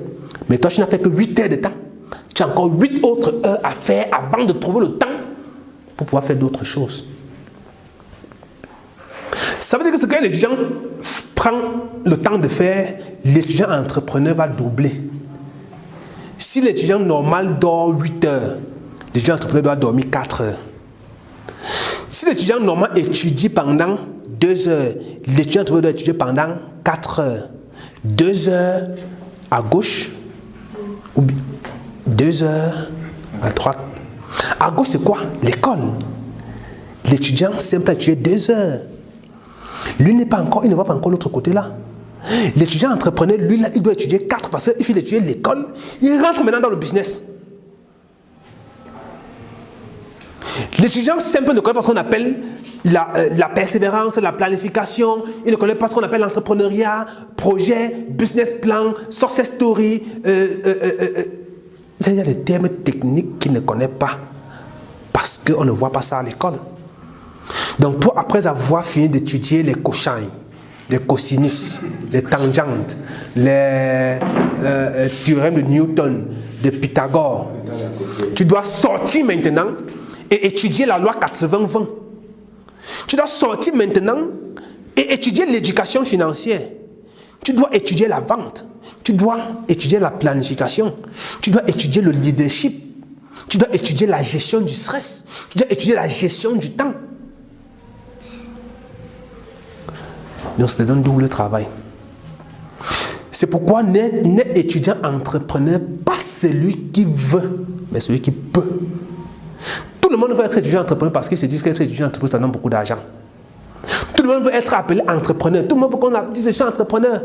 Mais toi, tu n'as fait que 8 heures de temps. Tu as encore 8 autres heures à faire avant de trouver le temps pour pouvoir faire d'autres choses. Ça veut dire que ce que l'étudiant prend le temps de faire, l'étudiant entrepreneur va doubler. Si l'étudiant normal dort 8 heures, l'étudiant entrepreneur doit dormir 4 heures. Si l'étudiant normal étudie pendant 2 heures, l'étudiant entrepreneur doit étudier pendant 4 heures. 2 heures à gauche, ou 2 heures à droite. À gauche, c'est quoi? L'école. L'étudiant simple a étudié 2 heures. Lui n'est pas encore, il ne voit pas encore l'autre côté là. L'étudiant entrepreneur, lui, là, il doit étudier 4 parce qu'il fait étudier l'école. Il rentre maintenant dans le business. L'étudiant simple ne connaît pas ce qu'on appelle la persévérance, la planification. Il ne connaît pas ce qu'on appelle l'entrepreneuriat, projet, business plan, success story. Il y a des termes techniques qu'il ne connaît pas parce qu'on ne voit pas ça à l'école. Donc toi, après avoir fini d'étudier les cosinus, les cosinus, les tangentes, les théorèmes de Newton, de Pythagore, tu dois sortir maintenant et étudier la loi 80-20. Tu dois sortir maintenant et étudier l'éducation financière. Tu dois étudier la vente. Tu dois étudier la planification. Tu dois étudier le leadership. Tu dois étudier la gestion du stress. Tu dois étudier la gestion du temps. Donc, ça te donne double travail. C'est pourquoi n'est étudiant entrepreneur pas celui qui veut, mais celui qui peut. Tout le monde veut être étudiant entrepreneur parce qu'ils se disent qu'être étudiant entrepreneur, ça donne beaucoup d'argent. Tout le monde veut être appelé entrepreneur. Tout le monde veut qu'on dise je suis entrepreneur.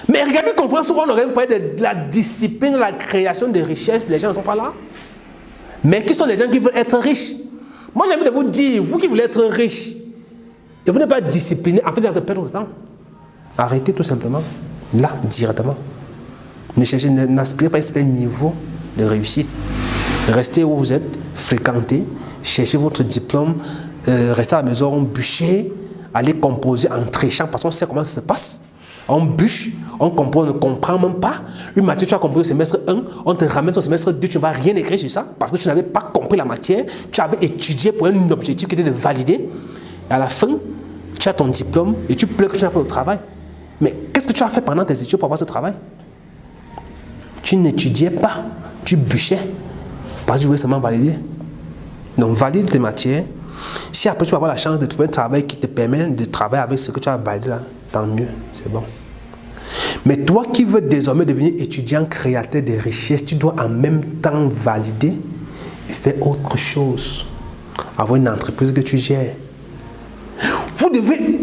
Mais regardez qu'on souvent on aurait parlé de la discipline, de la création de richesses. Les gens ne sont pas là. Mais qui sont les gens qui veulent être riches? Moi, j'ai envie de vous dire, vous qui voulez être riche, et vous n'êtes pas discipliné, en fait, vous allez perdre votre temps. Arrêtez tout simplement, là, directement. N'aspirez pas à un certain niveau de réussite. Restez où vous êtes, fréquentez, cherchez votre diplôme, restez à la maison, bûchez, allez composer en tréchant, parce qu'on sait comment ça se passe. On bûche, on compose, on ne comprend même pas. Une matière, tu as compris au semestre 1, on te ramène au semestre 2, tu ne vas rien écrire sur ça, parce que tu n'avais pas compris la matière, tu avais étudié pour un objectif qui était de valider. Et à la fin, tu as ton diplôme et tu pleures que tu n'as pas de travail. Mais qu'est-ce que tu as fait pendant tes études pour avoir ce travail? Tu n'étudiais pas, tu bûchais, parce que tu voulais seulement valider. Donc valide tes matières. Si après tu vas avoir la chance de trouver un travail qui te permet de travailler avec ce que tu as validé là, tant mieux, c'est bon. Mais toi qui veux désormais devenir étudiant créateur de richesses, tu dois en même temps valider et faire autre chose. Avoir une entreprise que tu gères. Vous devez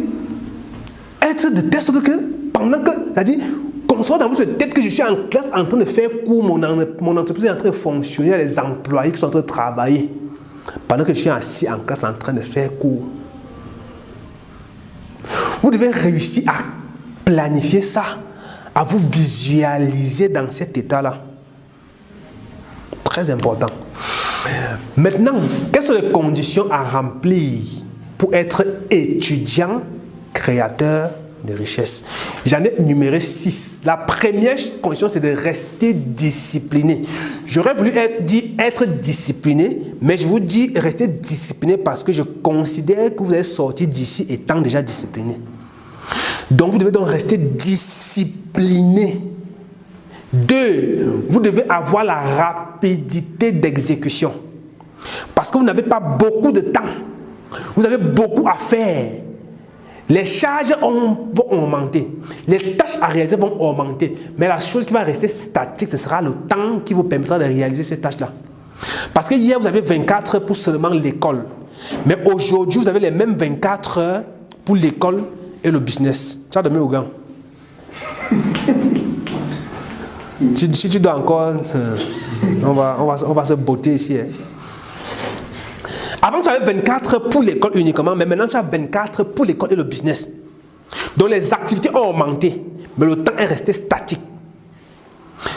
être de telle sorte que pendant que, c'est-à-dire, qu'on soit dans votre tête que je suis en classe en train de faire cours, mon entreprise est en train de fonctionner, il y a les employés qui sont en train de travailler. Pendant que je suis assis en classe en train de faire cours. Vous devez réussir à planifier ça, à vous visualiser dans cet état-là. Très important. Maintenant, quelles sont les conditions à remplir pour être étudiant créateur de richesse? J'en ai énuméré 6. La première condition, c'est de rester discipliné. J'aurais voulu être discipliné, mais je vous dis rester discipliné parce que je considère que vous êtes sorti d'ici étant déjà discipliné. Donc, vous devez donc rester discipliné. 2, vous devez avoir la rapidité d'exécution. Parce que vous n'avez pas beaucoup de temps. Vous avez beaucoup à faire. Les charges vont augmenter. Les tâches à réaliser vont augmenter. Mais la chose qui va rester statique, ce sera le temps qui vous permettra de réaliser ces tâches-là. Parce que hier, vous avez 24 heures pour seulement l'école. Mais aujourd'hui, vous avez les mêmes 24 heures pour l'école et le business. Tu as dormi au gant. Si tu dois encore... on va se botter ici. Hein. Avant, tu avais 24 heures pour l'école uniquement, mais maintenant, tu as 24 heures pour l'école et le business. Donc, les activités ont augmenté, mais le temps est resté statique.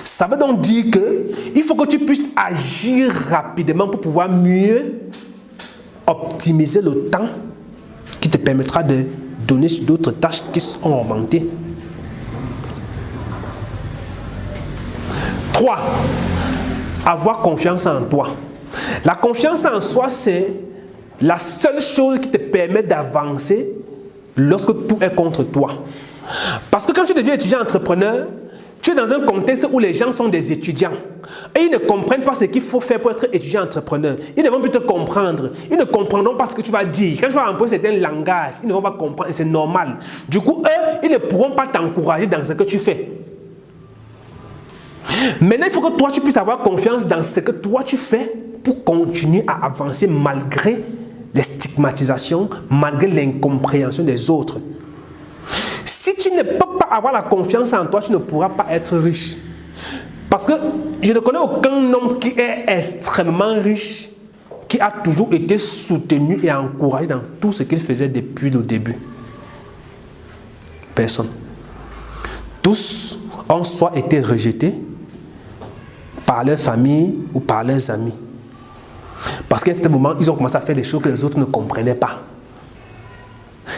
Ça veut donc dire qu'il faut que tu puisses agir rapidement pour pouvoir mieux optimiser le temps qui te permettra de donner sur d'autres tâches qui ont augmenté. 3. Avoir confiance en toi. La confiance en soi, c'est la seule chose qui te permet d'avancer lorsque tout est contre toi. Parce que quand tu deviens étudiant entrepreneur, tu es dans un contexte où les gens sont des étudiants. Et ils ne comprennent pas ce qu'il faut faire pour être étudiant entrepreneur. Ils ne vont plus te comprendre. Ils ne comprendront pas ce que tu vas dire. Quand tu vas employer certains langages, ils ne vont pas comprendre. Et c'est normal. Du coup, eux, ils ne pourront pas t'encourager dans ce que tu fais. Maintenant, il faut que toi, tu puisses avoir confiance dans ce que toi, tu fais pour continuer à avancer malgré les stigmatisations, malgré l'incompréhension des autres. Si tu ne peux pas avoir la confiance en toi, tu ne pourras pas être riche. Parce que je ne connais aucun homme qui est extrêmement riche, qui a toujours été soutenu et encouragé dans tout ce qu'il faisait depuis le début. Personne. Tous ont soit été rejetés par leur famille ou par leurs amis. Parce qu'à ce moment, ils ont commencé à faire des choses que les autres ne comprenaient pas.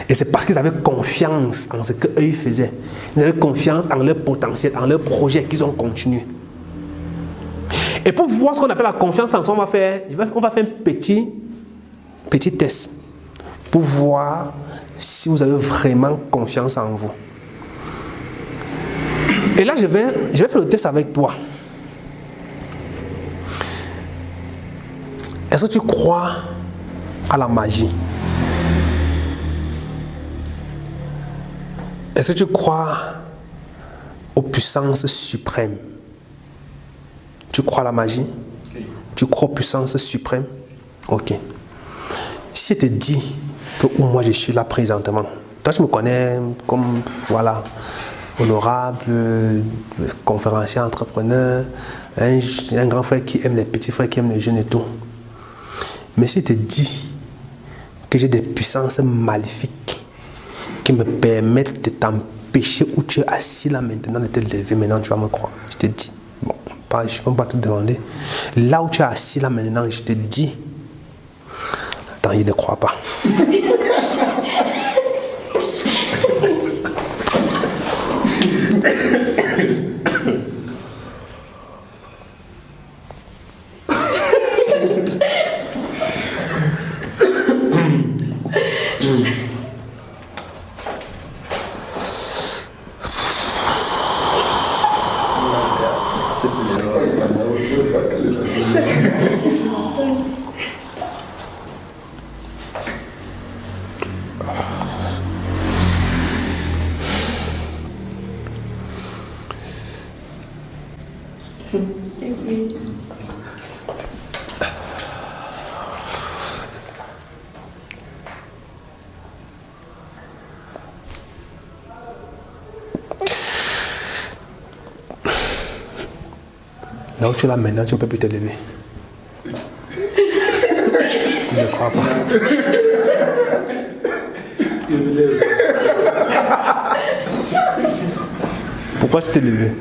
Et c'est parce qu'ils avaient confiance en ce qu'eux faisaient. Ils avaient confiance en leur potentiel, en leur projet qu'ils ont continué. Et pour voir ce qu'on appelle la confiance en soi, on va faire un petit test pour voir si vous avez vraiment confiance en vous. Et là, je vais faire le test avec toi. Est-ce que tu crois à la magie? Est-ce que tu crois aux puissances suprêmes? Tu crois à la magie? Oui. Tu crois aux puissances suprêmes? Ok. Si je te dis que moi je suis là présentement, toi tu me connais comme, voilà, honorable, conférencier, entrepreneur, un grand frère qui aime les petits frères, qui aime les jeunes et tout. Mais si je te dis que j'ai des puissances maléfiques qui me permettent de t'empêcher où tu es assis là maintenant, de te lever, maintenant tu vas me croire. Je te dis, bon, je ne peux pas te demander. Là où tu es assis là maintenant, je te dis, attends, il ne croit pas. Là où tu es là maintenant, tu ne peux plus te lever. Je ne crois pas. Pourquoi tu t'es levé?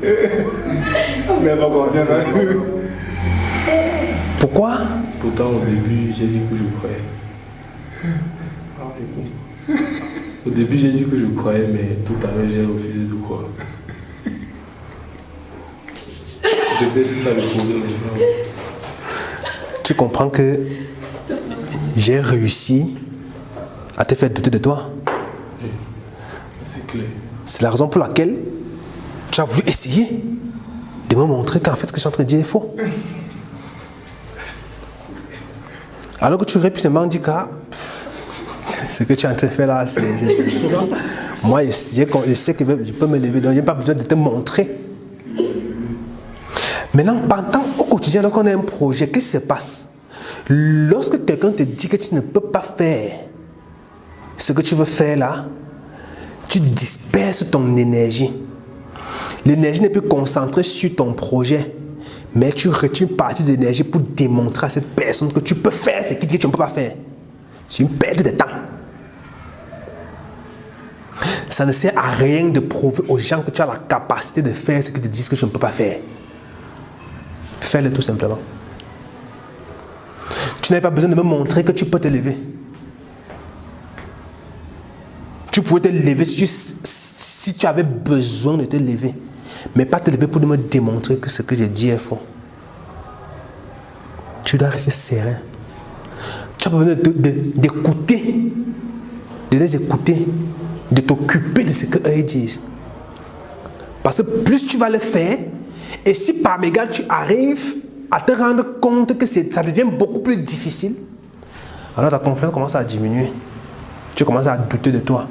Pourquoi? Pourtant, au début, j'ai dit que je croyais. Au début, j'ai dit que je croyais, mais tout à l'heure, j'ai refusé de croire. Ça, le problème. Tu comprends que j'ai réussi à te faire douter de toi? Oui, c'est clair. C'est la raison pour laquelle tu as voulu essayer de me montrer qu'en fait ce que je suis en train de dire est faux. Alors que tu aurais pu seulement dire que Ce que tu es en train de faire là, c'est moi, je sais que je peux me lever, donc il n'y a pas besoin de te montrer. Maintenant, pendant au quotidien, lorsqu'on a un projet, qu'est-ce qui se passe? Lorsque quelqu'un te dit que tu ne peux pas faire ce que tu veux faire là, tu disperses ton énergie. L'énergie n'est plus concentrée sur ton projet, mais tu retires une partie de l'énergie pour démontrer à cette personne que tu peux faire ce qu'il dit que tu ne peux pas faire. C'est une perte de temps. Ça ne sert à rien de prouver aux gens que tu as la capacité de faire ce qu'ils te disent que tu ne peux pas faire. Fais-le tout simplement. Tu n'avais pas besoin de me montrer que tu peux te lever. Tu pouvais te lever si tu avais besoin de te lever. Mais pas te lever pour me démontrer que ce que j'ai dit est faux. Tu dois rester serein. Tu as besoin d'écouter, de les écouter, de t'occuper de ce qu'eux disent. Parce que plus tu vas le faire, et si par mégarde tu arrives à te rendre compte que ça devient beaucoup plus difficile, alors ta confiance commence à diminuer. Tu commences à douter de toi.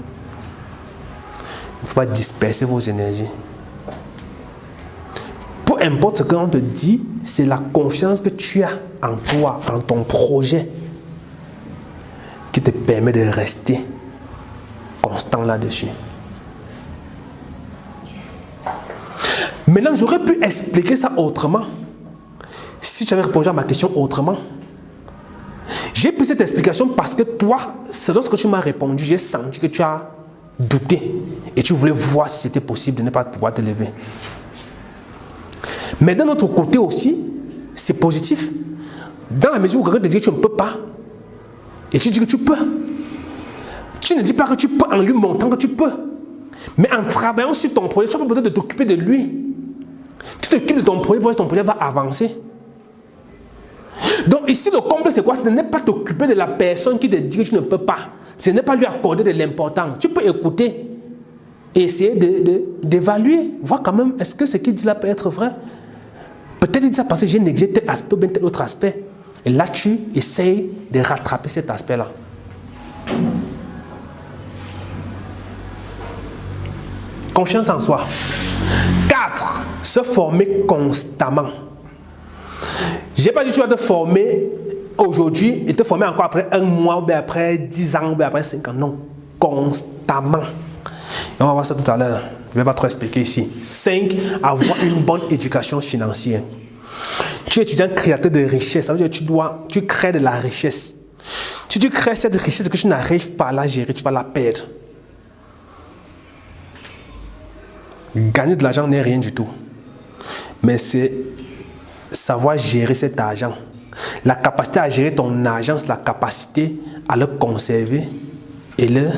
Il ne faut pas disperser vos énergies. Peu importe ce qu'on te dit, c'est la confiance que tu as en toi, en ton projet, qui te permet de rester constant là-dessus. Maintenant, j'aurais pu expliquer ça autrement. Si tu avais répondu à ma question autrement. J'ai pris cette explication parce que toi, c'est lorsque tu m'as répondu, j'ai senti que tu as douté et tu voulais voir si c'était possible de ne pas pouvoir te lever. Mais d'un autre côté aussi, c'est positif. Dans la mesure où quelqu'un te dit que tu ne peux pas, et tu dis que tu peux. Tu ne dis pas que tu peux en lui montrant que tu peux. Mais en travaillant sur ton projet, tu n'as pas besoin de t'occuper de lui. Tu t'occupes de ton projet, ton projet va avancer. Donc ici, le comble, c'est quoi? Ce n'est pas t'occuper de la personne qui te dit que tu ne peux pas. Ce n'est pas lui accorder de l'importance. Tu peux écouter et essayer d'évaluer. Voir quand même, est-ce que ce qu'il dit là peut être vrai? Peut-être il dit ça parce que j'ai négligé tel aspect ou bien tel autre aspect. Et là, tu essayes de rattraper cet aspect-là. Confiance en soi. 4. Se former constamment. Je n'ai pas dit que tu vas te former aujourd'hui et te former encore après 1 mois, ou bien après 10 ans, ou bien après 5 ans. Non. Constamment. Et on va voir ça tout à l'heure. Je ne vais pas trop expliquer ici. 5. Avoir une bonne éducation financière. Tu es étudiant créateur de richesse. Ça veut dire que tu crées de la richesse. Si tu crées cette richesse que tu n'arrives pas à la gérer, tu vas la perdre. Gagner de l'argent n'est rien du tout. Mais c'est savoir gérer cet argent. La capacité à gérer ton argent, c'est la capacité à le conserver et le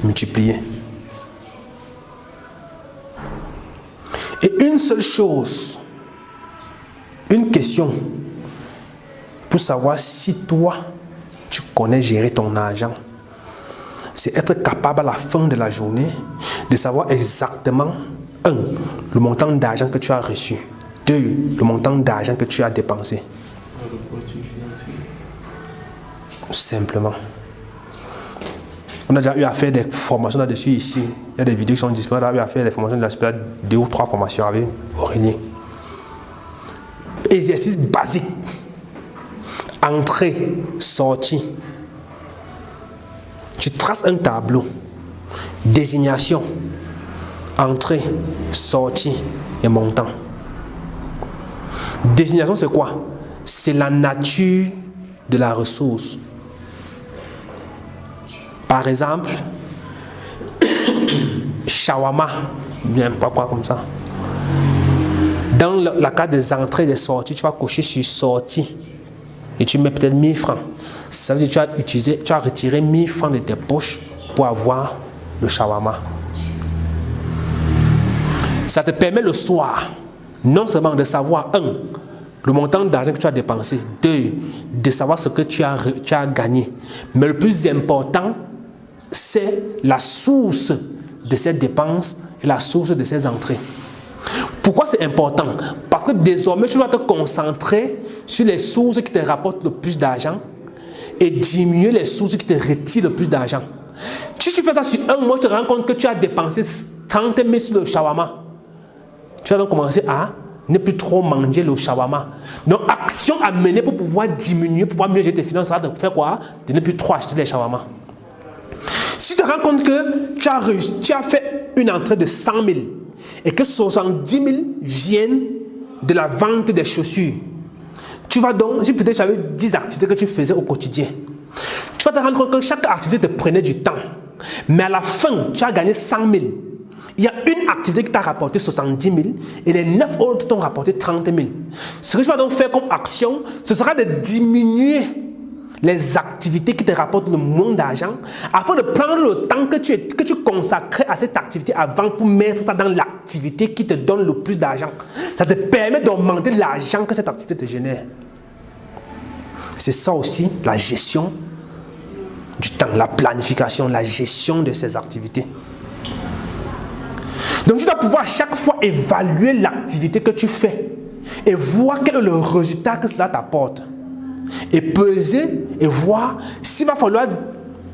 multiplier. Et une seule chose, une question pour savoir si toi, tu connais gérer ton argent, c'est être capable à la fin de la journée de savoir exactement 1. Le montant d'argent que tu as reçu. 2. Le montant d'argent que tu as dépensé. Simplement. On a déjà eu à faire des formations là-dessus ici. Il y a des vidéos qui sont disponibles. On a eu à faire des formations de la SPA, 2 ou 3 formations avec Aurélien. Exercice basique. Entrée, sortie. Tu traces un tableau. Désignation. Entrée, sortie et montant. Désignation, c'est quoi? C'est la nature de la ressource. Par exemple, shawarma, bien pas quoi comme ça. Dans la case des entrées et des sorties, tu vas cocher sur sortie et tu mets peut-être 1000 francs. Ça veut dire que tu as retiré 1000 francs de tes poches pour avoir le shawarma. Ça te permet le soir, non seulement de savoir 1, le montant d'argent que tu as dépensé, 2, de savoir ce que tu as gagné. Mais le plus important, c'est la source de ces dépenses et la source de ces entrées. Pourquoi c'est important? Parce que désormais, tu dois te concentrer sur les sources qui te rapportent le plus d'argent et diminuer les sources qui te retirent le plus d'argent. Si tu fais ça sur un mois, tu te rends compte que tu as dépensé 30 000 sur le shawarma. Tu vas donc commencer à ne plus trop manger le shawarma. Donc, action à mener pour pouvoir diminuer, pour pouvoir mieux gérer tes finances, ça va te faire quoi? De ne plus trop acheter les shawarma. Si tu te rends compte que tu as fait une entrée de 100 000 et que 70 000 viennent de la vente des chaussures, tu vas donc, si peut-être tu avais 10 activités que tu faisais au quotidien, tu vas te rendre compte que chaque activité te prenait du temps. Mais à la fin, tu as gagné 100 000. Il y a une activité qui t'a rapporté 70 000 et les 9 autres t'ont rapporté 30 000. Ce que tu vas donc faire comme action, ce sera de diminuer les activités qui te rapportent le moins d'argent afin de prendre le temps que tu consacrais à cette activité avant pour mettre ça dans l'activité qui te donne le plus d'argent. Ça te permet d'augmenter l'argent que cette activité te génère. C'est ça aussi la gestion du temps, la planification, la gestion de ces activités. Donc tu dois pouvoir à chaque fois évaluer l'activité que tu fais et voir quel est le résultat que cela t'apporte. Et peser et voir s'il va falloir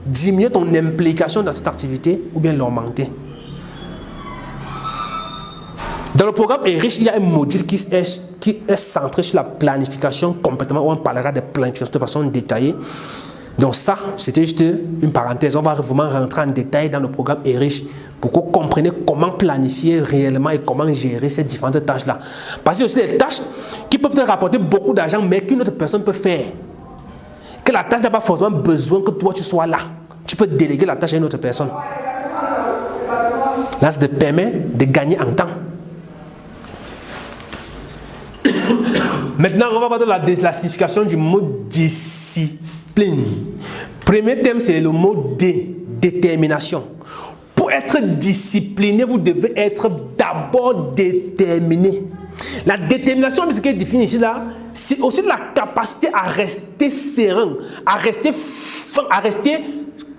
diminuer ton implication dans cette activité ou bien l'augmenter. Dans le programme Enrich, il y a un module qui est centré sur la planification complètement, où on parlera de planification de façon détaillée. Donc ça, c'était juste une parenthèse. On va vraiment rentrer en détail dans le programme Enrich pour que vous compreniez comment planifier réellement et comment gérer ces différentes tâches-là. Parce qu'il y a aussi des tâches qui peuvent te rapporter beaucoup d'argent, mais qu'une autre personne peut faire. Que la tâche n'a pas forcément besoin que toi tu sois là. Tu peux déléguer la tâche à une autre personne. Là, ça te permet de gagner en temps. Maintenant, on va voir de la signification du mot discipline. Premier thème, c'est le mot détermination. Pour être discipliné, vous devez être d'abord déterminé. La détermination, ce qui est défini ici, là, c'est aussi la capacité à rester serein, à rester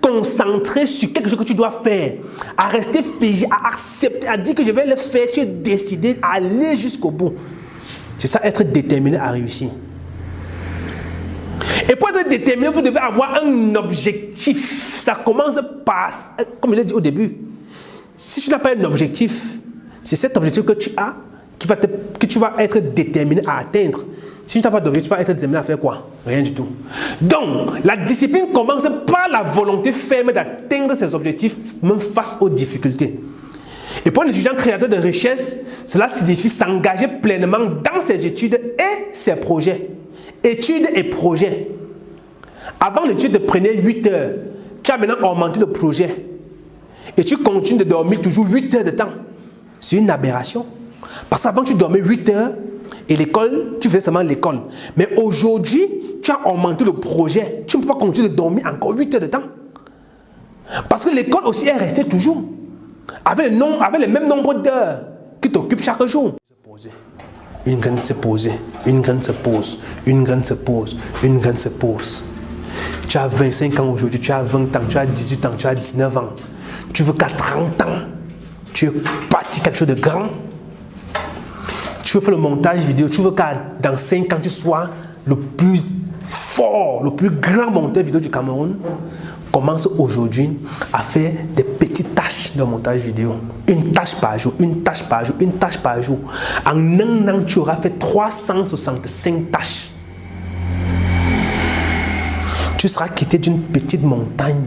concentré sur quelque chose que tu dois faire, à rester figé, à accepter, à dire que je vais le faire, tu es décidé à aller jusqu'au bout. C'est ça, être déterminé à réussir. Et pour être déterminé, vous devez avoir un objectif. Ça commence par, comme je l'ai dit au début, si tu n'as pas un objectif, c'est cet objectif que tu as que tu vas être déterminé à atteindre. Si tu n'as pas d'objectif, tu vas être déterminé à faire quoi? Rien du tout. Donc, la discipline commence par la volonté ferme d'atteindre ses objectifs, même face aux difficultés. Et pour un étudiant créateur de richesse, cela signifie s'engager pleinement dans ses études et ses projets. Études et projets. Avant l'étude, tu prenais 8 heures. Tu as maintenant augmenté le projet. Et tu continues de dormir toujours 8 heures de temps. C'est une aberration. Parce qu'avant, tu dormais 8 heures et l'école, tu faisais seulement l'école. Mais aujourd'hui, tu as augmenté le projet. Tu ne peux pas continuer de dormir encore 8 heures de temps. Parce que l'école aussi est restée toujours. Avec le même nombre d'heures qui t'occupent chaque jour. Une graine se pose, une graine se pose, une graine se pose, une graine se pose. Tu as 25 ans aujourd'hui, tu as 20 ans, tu as 18 ans, tu as 19 ans. Tu veux qu'à 30 ans, tu bâtis quelque chose de grand. Tu veux faire le montage vidéo, tu veux qu'à dans 5 ans, tu sois le plus fort, le plus grand monteur vidéo du Cameroun. Commence aujourd'hui à faire des petites tâches de montage vidéo. Une tâche par jour, une tâche par jour, une tâche par jour. En un an, tu auras fait 365 tâches. Tu seras quitté d'une petite montagne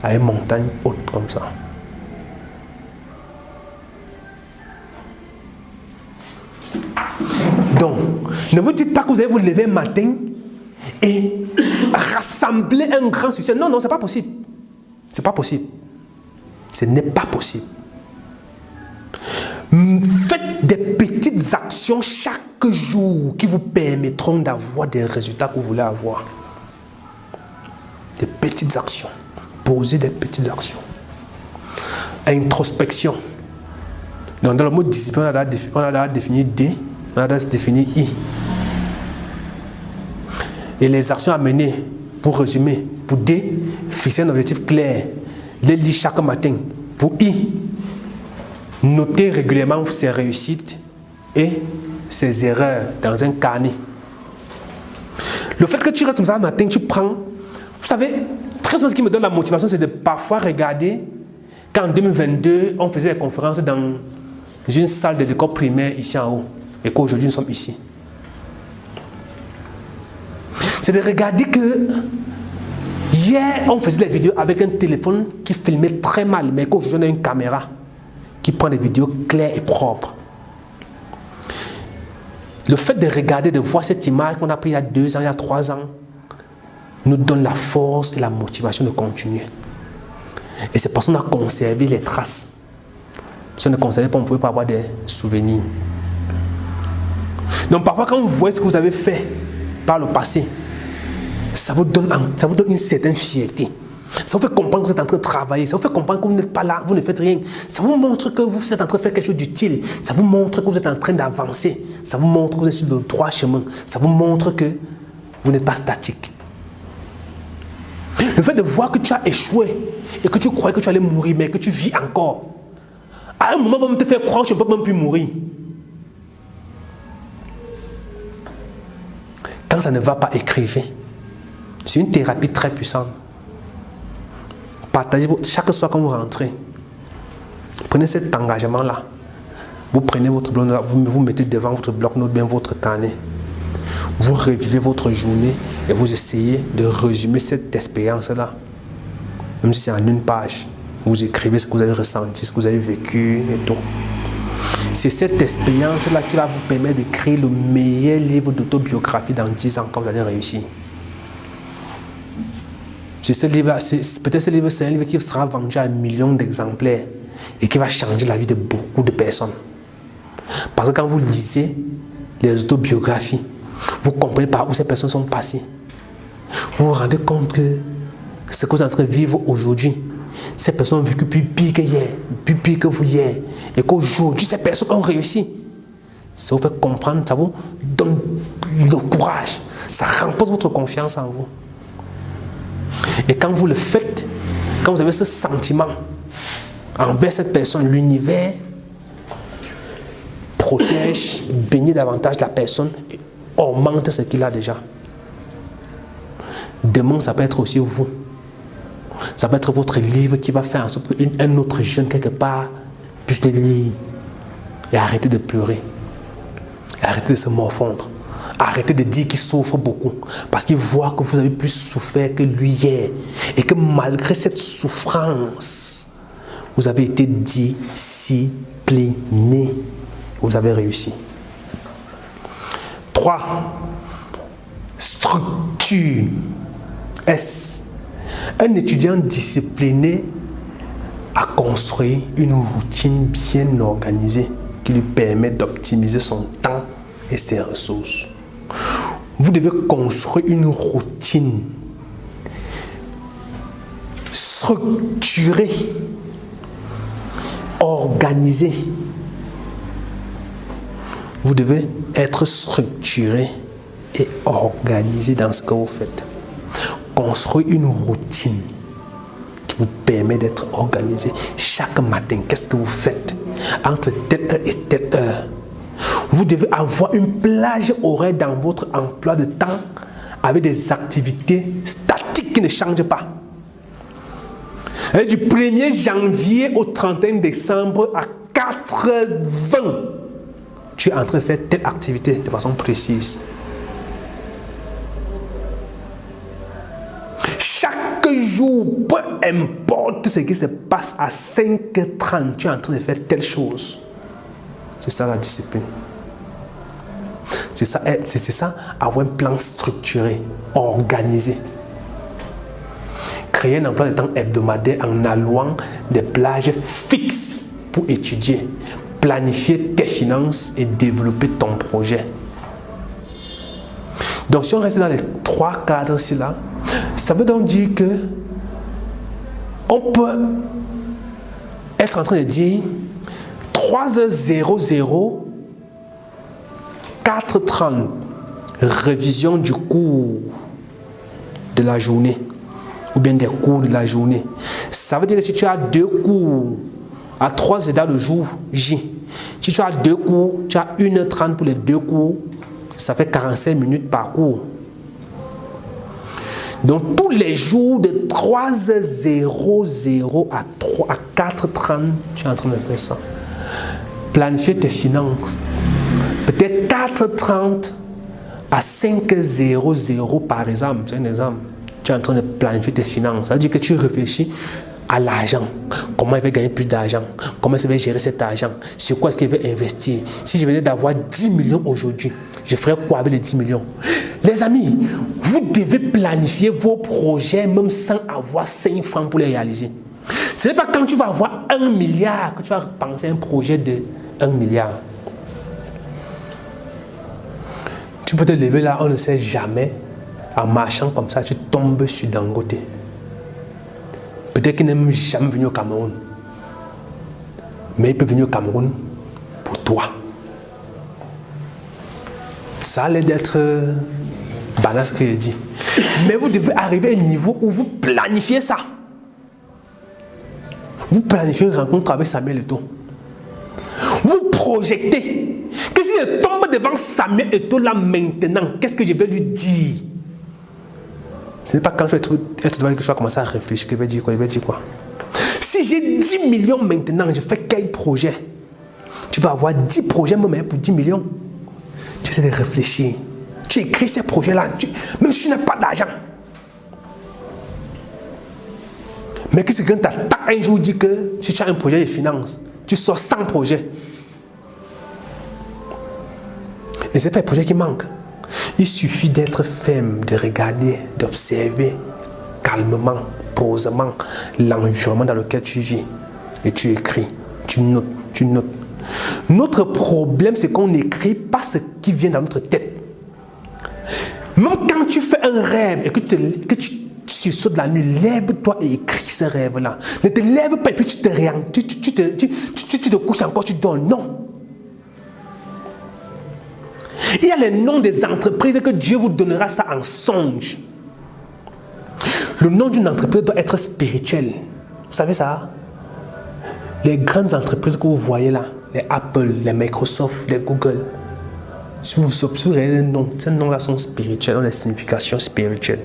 à une montagne haute comme ça. Donc, ne vous dites pas que vous allez vous lever un matin et rassembler un grand succès. Non, non, ce n'est pas possible. Ce n'est pas possible. Ce n'est pas possible. Faites des petites actions chaque jour qui vous permettront d'avoir des résultats que vous voulez avoir. Des petites actions. Posez des petites actions. Introspection. Donc, dans le mot discipline, on a défini D, on a défini I. Et les actions à mener, pour résumer, pour D, fixer un objectif clair, les lire chaque matin. Pour I, noter régulièrement ses réussites et ses erreurs dans un carnet. Le fait que tu restes comme ça le matin, tu prends. Vous savez, très souvent ce qui me donne la motivation, c'est de parfois regarder qu'en 2022, on faisait des conférences dans une salle de l'école primaire ici en haut et qu'aujourd'hui nous sommes ici. C'est de regarder que hier, on faisait des vidéos avec un téléphone qui filmait très mal, mais qu'aujourd'hui, on a une caméra qui prend des vidéos claires et propres. Le fait de regarder, de voir cette image qu'on a prise il y a 2 ans, il y a 3 ans, nous donne la force et la motivation de continuer. Et c'est parce qu'on a conservé les traces. Si on ne conservait pas, on ne pouvait pas avoir des souvenirs. Donc parfois, quand vous voyez ce que vous avez fait par le passé, ça vous donne une certaine fierté. Ça vous fait comprendre que vous êtes en train de travailler. Ça vous fait comprendre que vous n'êtes pas là, vous ne faites rien. Ça vous montre que vous êtes en train de faire quelque chose d'utile. Ça vous montre que vous êtes en train d'avancer. Ça vous montre que vous êtes sur le droit chemin. Ça vous montre que vous n'êtes pas statique. Le fait de voir que tu as échoué et que tu croyais que tu allais mourir, mais que tu vis encore. À un moment, on va te faire croire que tu ne peux même plus mourir. Quand ça ne va pas, écrivez. C'est une thérapie très puissante. Partagez chaque soir quand vous rentrez. Prenez cet engagement-là. Vous prenez votre bloc-notes, vous mettez devant votre bloc-notes, bien votre carnet. Vous revivez votre journée et vous essayez de résumer cette expérience-là. Même si c'est en une page. Vous écrivez ce que vous avez ressenti, ce que vous avez vécu et tout. C'est cette expérience-là qui va vous permettre d'écrire le meilleur livre d'autobiographie dans 10 ans quand vous allez réussir. C'est ce livre, peut-être ce livre, c'est un livre qui sera vendu à 1 million d'exemplaires et qui va changer la vie de beaucoup de personnes. Parce que quand vous lisez les autobiographies, vous comprenez par où ces personnes sont passées. Vous vous rendez compte que ce que vous êtes en train de vivre aujourd'hui, ces personnes ont vécu plus pire que hier, plus pire que vous hier, et qu'aujourd'hui ces personnes ont réussi. Ça vous fait comprendre, ça vous donne le courage, ça renforce votre confiance en vous. Et quand vous le faites, quand vous avez ce sentiment envers cette personne, l'univers protège, bénit davantage la personne et augmente ce qu'il a déjà. Demain, ça peut être aussi vous. Ça peut être votre livre qui va faire en sorte qu'un autre jeune quelque part puisse le lire et arrêter de pleurer, et arrêter de se morfondre. Arrêtez de dire qu'il souffre beaucoup parce qu'il voit que vous avez plus souffert que lui hier et que malgré cette souffrance, vous avez été discipliné. Vous avez réussi. 3. Structure. S. Un étudiant discipliné a construit une routine bien organisée qui lui permet d'optimiser son temps et ses ressources. Vous devez construire une routine structurée, organisée. Vous devez être structuré et organisé dans ce que vous faites. Construire une routine qui vous permet d'être organisé. Chaque matin, qu'est-ce que vous faites entre telle heure et telle heure? Vous devez avoir une plage horaire dans votre emploi de temps avec des activités statiques qui ne changent pas. Et du 1er janvier au 31 décembre à 4h20, tu es en train de faire telle activité de façon précise. Chaque jour, peu importe ce qui se passe à 5h30, tu es en train de faire telle chose. C'est ça la discipline. C'est ça, avoir un plan structuré, organisé. Créer un emploi de temps hebdomadaire en allouant des plages fixes pour étudier, planifier tes finances et développer ton projet. Donc si on reste dans les 3 cadres-ci là, ça veut donc dire que on peut être en train de dire 3h00, 4h30, révision du cours de la journée ou bien des cours de la journée. Ça veut dire que si tu as 2 cours à 3h dans le jour J, si tu as 2 cours, tu as 1h30 pour les 2 cours, ça fait 45 minutes par cours. Donc tous les jours de 3h00 à 4h30, tu es en train de faire ça. Planifier tes finances. Peut-être 4h30 à 5h00 par exemple, c'est un exemple. Tu es en train de planifier tes finances. Ça veut dire que tu réfléchis à l'argent. Comment il va gagner plus d'argent? Comment il va gérer cet argent? Sur quoi est-ce qu'il va investir? Si je venais d'avoir 10 millions aujourd'hui, je ferais quoi avec les 10 millions? Les amis, vous devez planifier vos projets même sans avoir 5 francs pour les réaliser. Ce n'est pas quand tu vas avoir 1 milliard que tu vas penser à un projet de 1 milliard. Tu peux te lever là, on ne sait jamais. En marchant comme ça, tu tombes sur Dangote. Peut-être qu'il n'est même jamais venu au Cameroun. Mais il peut venir au Cameroun pour toi. Ça a l'air d'être banal ce que je dis. Mais vous devez arriver à un niveau où vous planifiez ça. Vous planifiez une rencontre avec Samuel Eto'o. Vous projetez que si je tombe devant Samuel Eto'o là maintenant, qu'est-ce que je vais lui dire? Ce n'est pas quand je vais être devant lui que je vais commencer à réfléchir que je vais dire quoi, Si j'ai 10 millions maintenant, je fais quel projet? Tu vas avoir 10 projets même pour 10 millions. Tu essaies de réfléchir. Tu écris ces projets-là, même si tu n'as pas d'argent. Mais qu'est-ce que quand tu attaques un jour, dit que si tu as un projet de finance, tu sors 100 projets. Et ce n'est pas un projet qui manque. Il suffit d'être ferme, de regarder, d'observer calmement, posément l'environnement dans lequel tu vis. Et tu écris, tu notes. Notre problème, c'est qu'on n'écrit pas ce qui vient dans notre tête. Même quand tu fais un rêve et que tu sursautes la nuit, lève-toi et écris ce rêve-là. Ne te lève pas et puis tu te couches encore, tu dors. Non. Il y a les noms des entreprises que Dieu vous donnera ça en songe. Le nom d'une entreprise doit être spirituel. Vous savez ça? Les grandes entreprises que vous voyez là, les Apple, les Microsoft, les Google, si vous regardez les noms, ces noms-là sont spirituels, ont des significations spirituelles.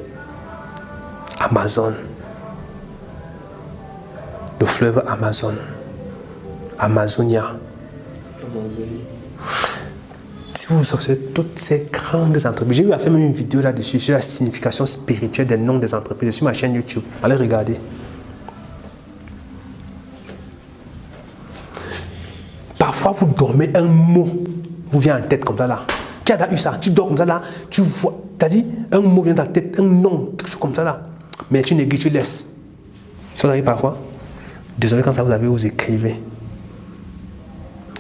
Amazon, le fleuve Amazon, Amazonia. Si vous observez toutes ces grandes entreprises, j'ai eu à faire même une vidéo là-dessus sur la signification spirituelle des noms des entreprises sur ma chaîne YouTube. Allez regarder. Parfois, vous dormez, un mot vous vient en tête comme ça là. Qui a eu ça? Tu dors comme ça là, tu vois, t'as dit, un mot vient dans ta tête, un nom, quelque chose comme ça là. Mais tu négliges, tu laisses. Ça vous arrive parfois? Désolé quand ça vous arrive, vous écrivez.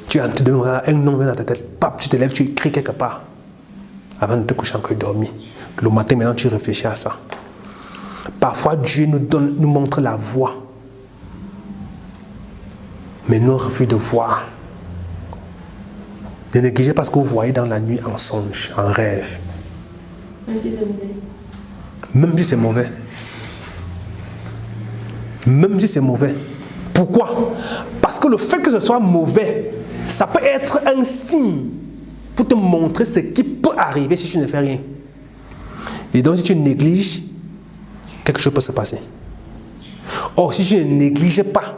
Tu es en train de demander un nom vient dans ta tête, pap, tu te lèves, tu écris quelque part. Avant de te coucher encore dormir. Le matin maintenant tu réfléchis à ça. Parfois Dieu nous montre la voie. Mais nous refusons de voir. Ne négligez pas ce que vous voyez dans la nuit en songe, en rêve. Même si c'est mauvais. Même si c'est mauvais. Même si c'est mauvais. Pourquoi? Parce que le fait que ce soit mauvais, ça peut être un signe pour te montrer ce qui peut arriver si tu ne fais rien. Et donc si tu négliges, quelque chose peut se passer. Or, si tu ne négliges pas,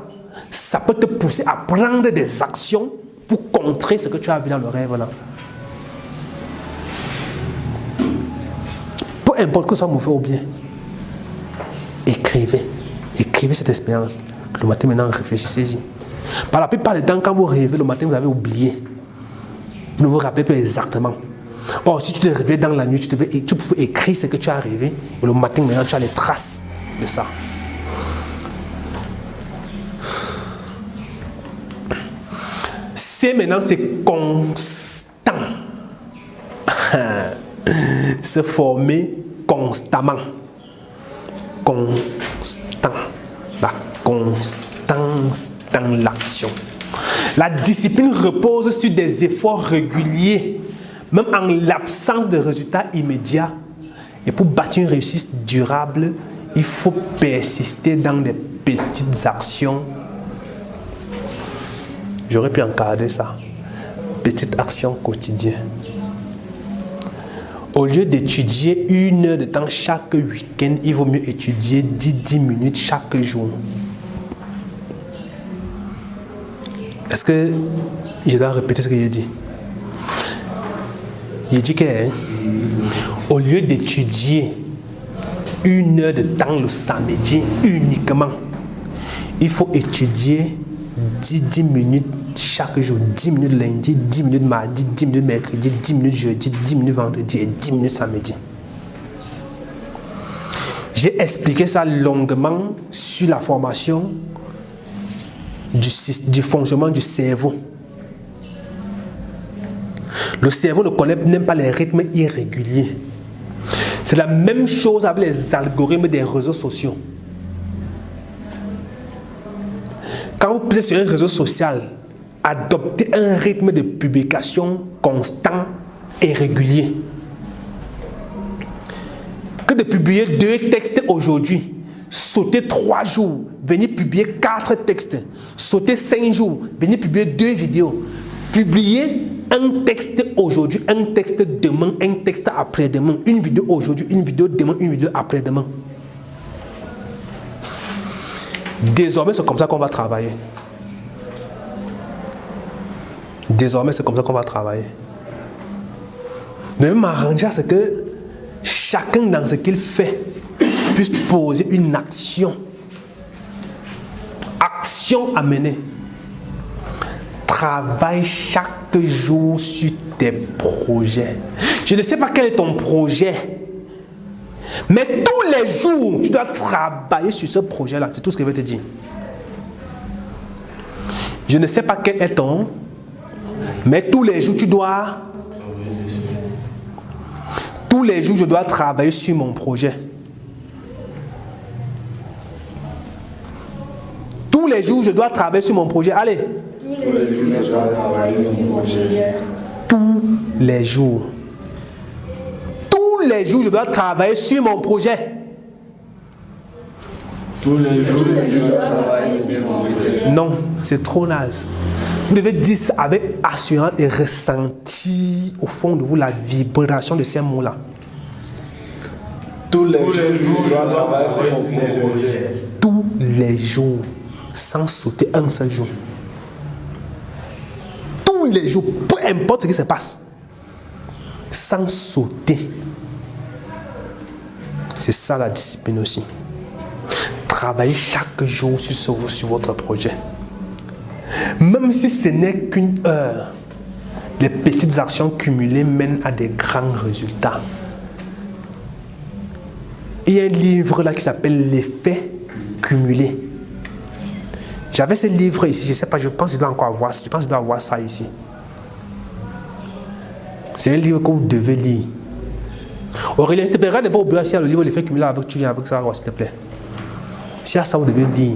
ça peut te pousser à prendre des actions pour contrer ce que tu as vu dans le rêve là. Peu importe que ce soit mauvais ou bien, écrivez cette expérience. Le matin maintenant, réfléchissez-y. Par la plupart du temps, quand vous rêvez le matin, vous avez oublié. Vous ne vous rappelez pas exactement. Or, si tu te réveilles dans la nuit, tu pouvais écrire ce que tu as rêvé. Et le matin maintenant, tu as les traces de ça. C'est maintenant, c'est constant. Se former constamment. Constant. La constance dans l'action. La discipline repose sur des efforts réguliers, même en l'absence de résultats immédiats. Et pour bâtir une réussite durable, il faut persister dans des petites actions. J'aurais pu encadrer ça. Petites actions quotidiennes. Au lieu d'étudier 1 heure de temps chaque week-end, il vaut mieux étudier 10 minutes chaque jour. Est-ce que je dois répéter ce que j'ai dit? J'ai dit que au lieu d'étudier 1 heure de temps le samedi uniquement, il faut étudier 10 minutes chaque jour, 10 minutes lundi, 10 minutes mardi, 10 minutes mercredi, 10 minutes jeudi, 10 minutes vendredi et 10 minutes samedi. J'ai expliqué ça longuement sur la formation du fonctionnement du cerveau. Le cerveau n'aime pas les rythmes irréguliers. C'est la même chose avec les algorithmes des réseaux sociaux. Quand vous posez sur un réseau social, adoptez un rythme de publication constant et régulier. Que de publier 2 textes aujourd'hui, sauter 3 jours, venir publier 4 textes, sauter 5 jours, venir publier 2 vidéos. Publier un texte aujourd'hui, un texte demain, un texte après-demain, une vidéo aujourd'hui, une vidéo demain, une vidéo après-demain. Désormais, c'est comme ça qu'on va travailler. Désormais, c'est comme ça qu'on va travailler. Mais m'arranger à ce que chacun dans ce qu'il fait puisse poser une action. Action à mener. Travaille chaque jour sur tes projets. Je ne sais pas quel est ton projet. Mais tous les jours, tu dois travailler sur ce projet-là. C'est tout ce que je vais te dire. Je ne sais pas quel est ton, mais tous les jours, tu dois... Tous les jours, je dois travailler sur mon projet. Tous les jours, je dois travailler sur mon projet. Allez. Tous les jours, je dois travailler sur mon projet. Tous les jours. Tous les jours, je dois travailler sur mon projet. Tous les jours, je dois travailler sur mon projet. Non, c'est trop naze. Vous devez dire ça avec assurance et ressentir au fond de vous la vibration de ces mots-là. Tous les jours, je dois travailler sur mon projet. Tous les jours, sans sauter un seul jour. Tous les jours, peu importe ce qui se passe, sans sauter. C'est ça la discipline aussi. Travaillez chaque jour sur votre projet. Même si ce n'est qu'une heure, les petites actions cumulées mènent à des grands résultats. Il y a un livre là qui s'appelle L'effet cumulé. J'avais ce livre ici, je ne sais pas, je pense qu'il doit encore avoir, je pense qu'il doit avoir ça ici. C'est un livre que vous devez lire. Aurélien, s'il te plaît, regarde pas au bureau s'il y a le livre L'effet cumulé, tu viens avec ça, s'il te plaît. S'il y a ça, vous devez lire.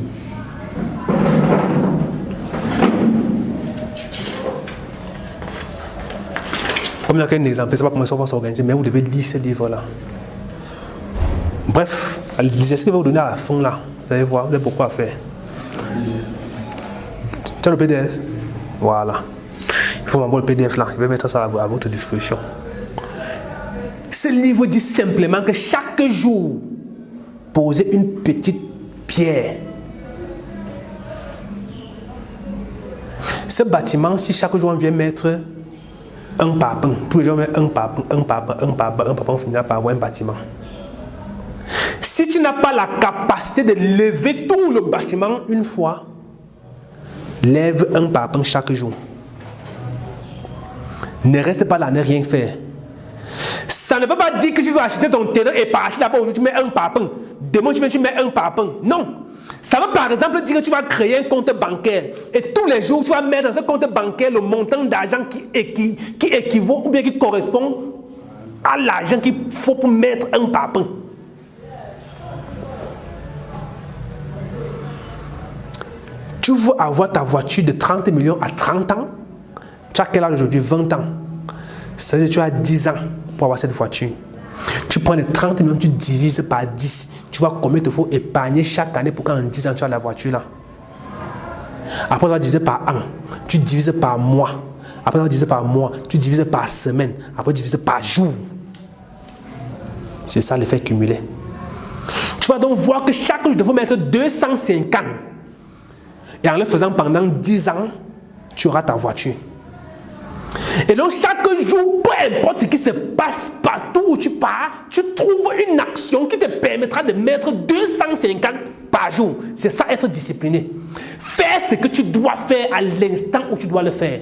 Comme il y a un exemple, je ne sais pas comment ça va s'organiser, mais vous devez lire ce livre-là. Bref, lisez ce que je vais vous donner à la fin là. Vous allez voir, vous avez beaucoup à faire. Tu as le PDF? Voilà. Il faut m'envoyer le PDF là. Je vais mettre ça à votre disposition. Ce livre dit simplement que chaque jour, posez une petite pierre. Ce bâtiment, si chaque jour on vient mettre un papin, tous les jours on met un papin, on finira par avoir un bâtiment. Si tu n'as pas la capacité de lever tout le bâtiment une fois, lève un papin chaque jour. Ne reste pas là, ne rien faire. Ça ne veut pas dire que tu vas acheter ton terrain et partir là-bas où tu mets un papin. Demain, tu mets un papin. Non. Ça veut par exemple dire que tu vas créer un compte bancaire. Et tous les jours, tu vas mettre dans ce compte bancaire le montant d'argent qui équivaut ou bien qui correspond à l'argent qu'il faut pour mettre un papin. Tu veux avoir ta voiture de 30 millions à 30 ans? Tu as quel âge aujourd'hui? 20 ans. Ça veut dire que tu as 10 ans pour avoir cette voiture. Tu prends les 30 millions, tu divises par 10. Tu vois combien il te faut épargner chaque année pour qu'en 10 ans tu as la voiture là. Après, tu vas diviser par an. Tu divises par mois. Après, tu vas diviser par mois. Tu divises par semaine. Après, tu divises par jour. C'est ça l'effet cumulé. Tu vas donc voir que chaque jour, il faut mettre 250. Et en le faisant pendant 10 ans, tu auras ta voiture. Et donc chaque jour, peu importe ce qui se passe partout où tu pars, tu trouves une action qui te permettra de mettre 250 par jour. C'est ça être discipliné. Faire ce que tu dois faire à l'instant où tu dois le faire.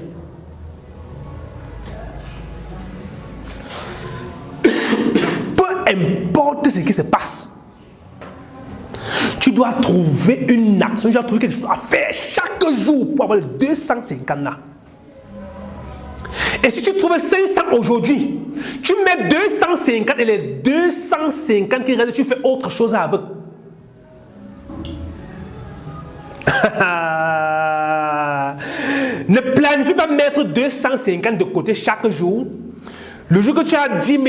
Peu importe ce qui se passe. Tu dois trouver une action, tu dois trouver quelque chose à faire chaque jour pour avoir les 250 là. Et si tu trouves 500 aujourd'hui, tu mets 250 et les 250 qui restent, tu fais autre chose avec. Ne planifie pas mettre 250 de côté chaque jour. Le jour que tu as 10 000,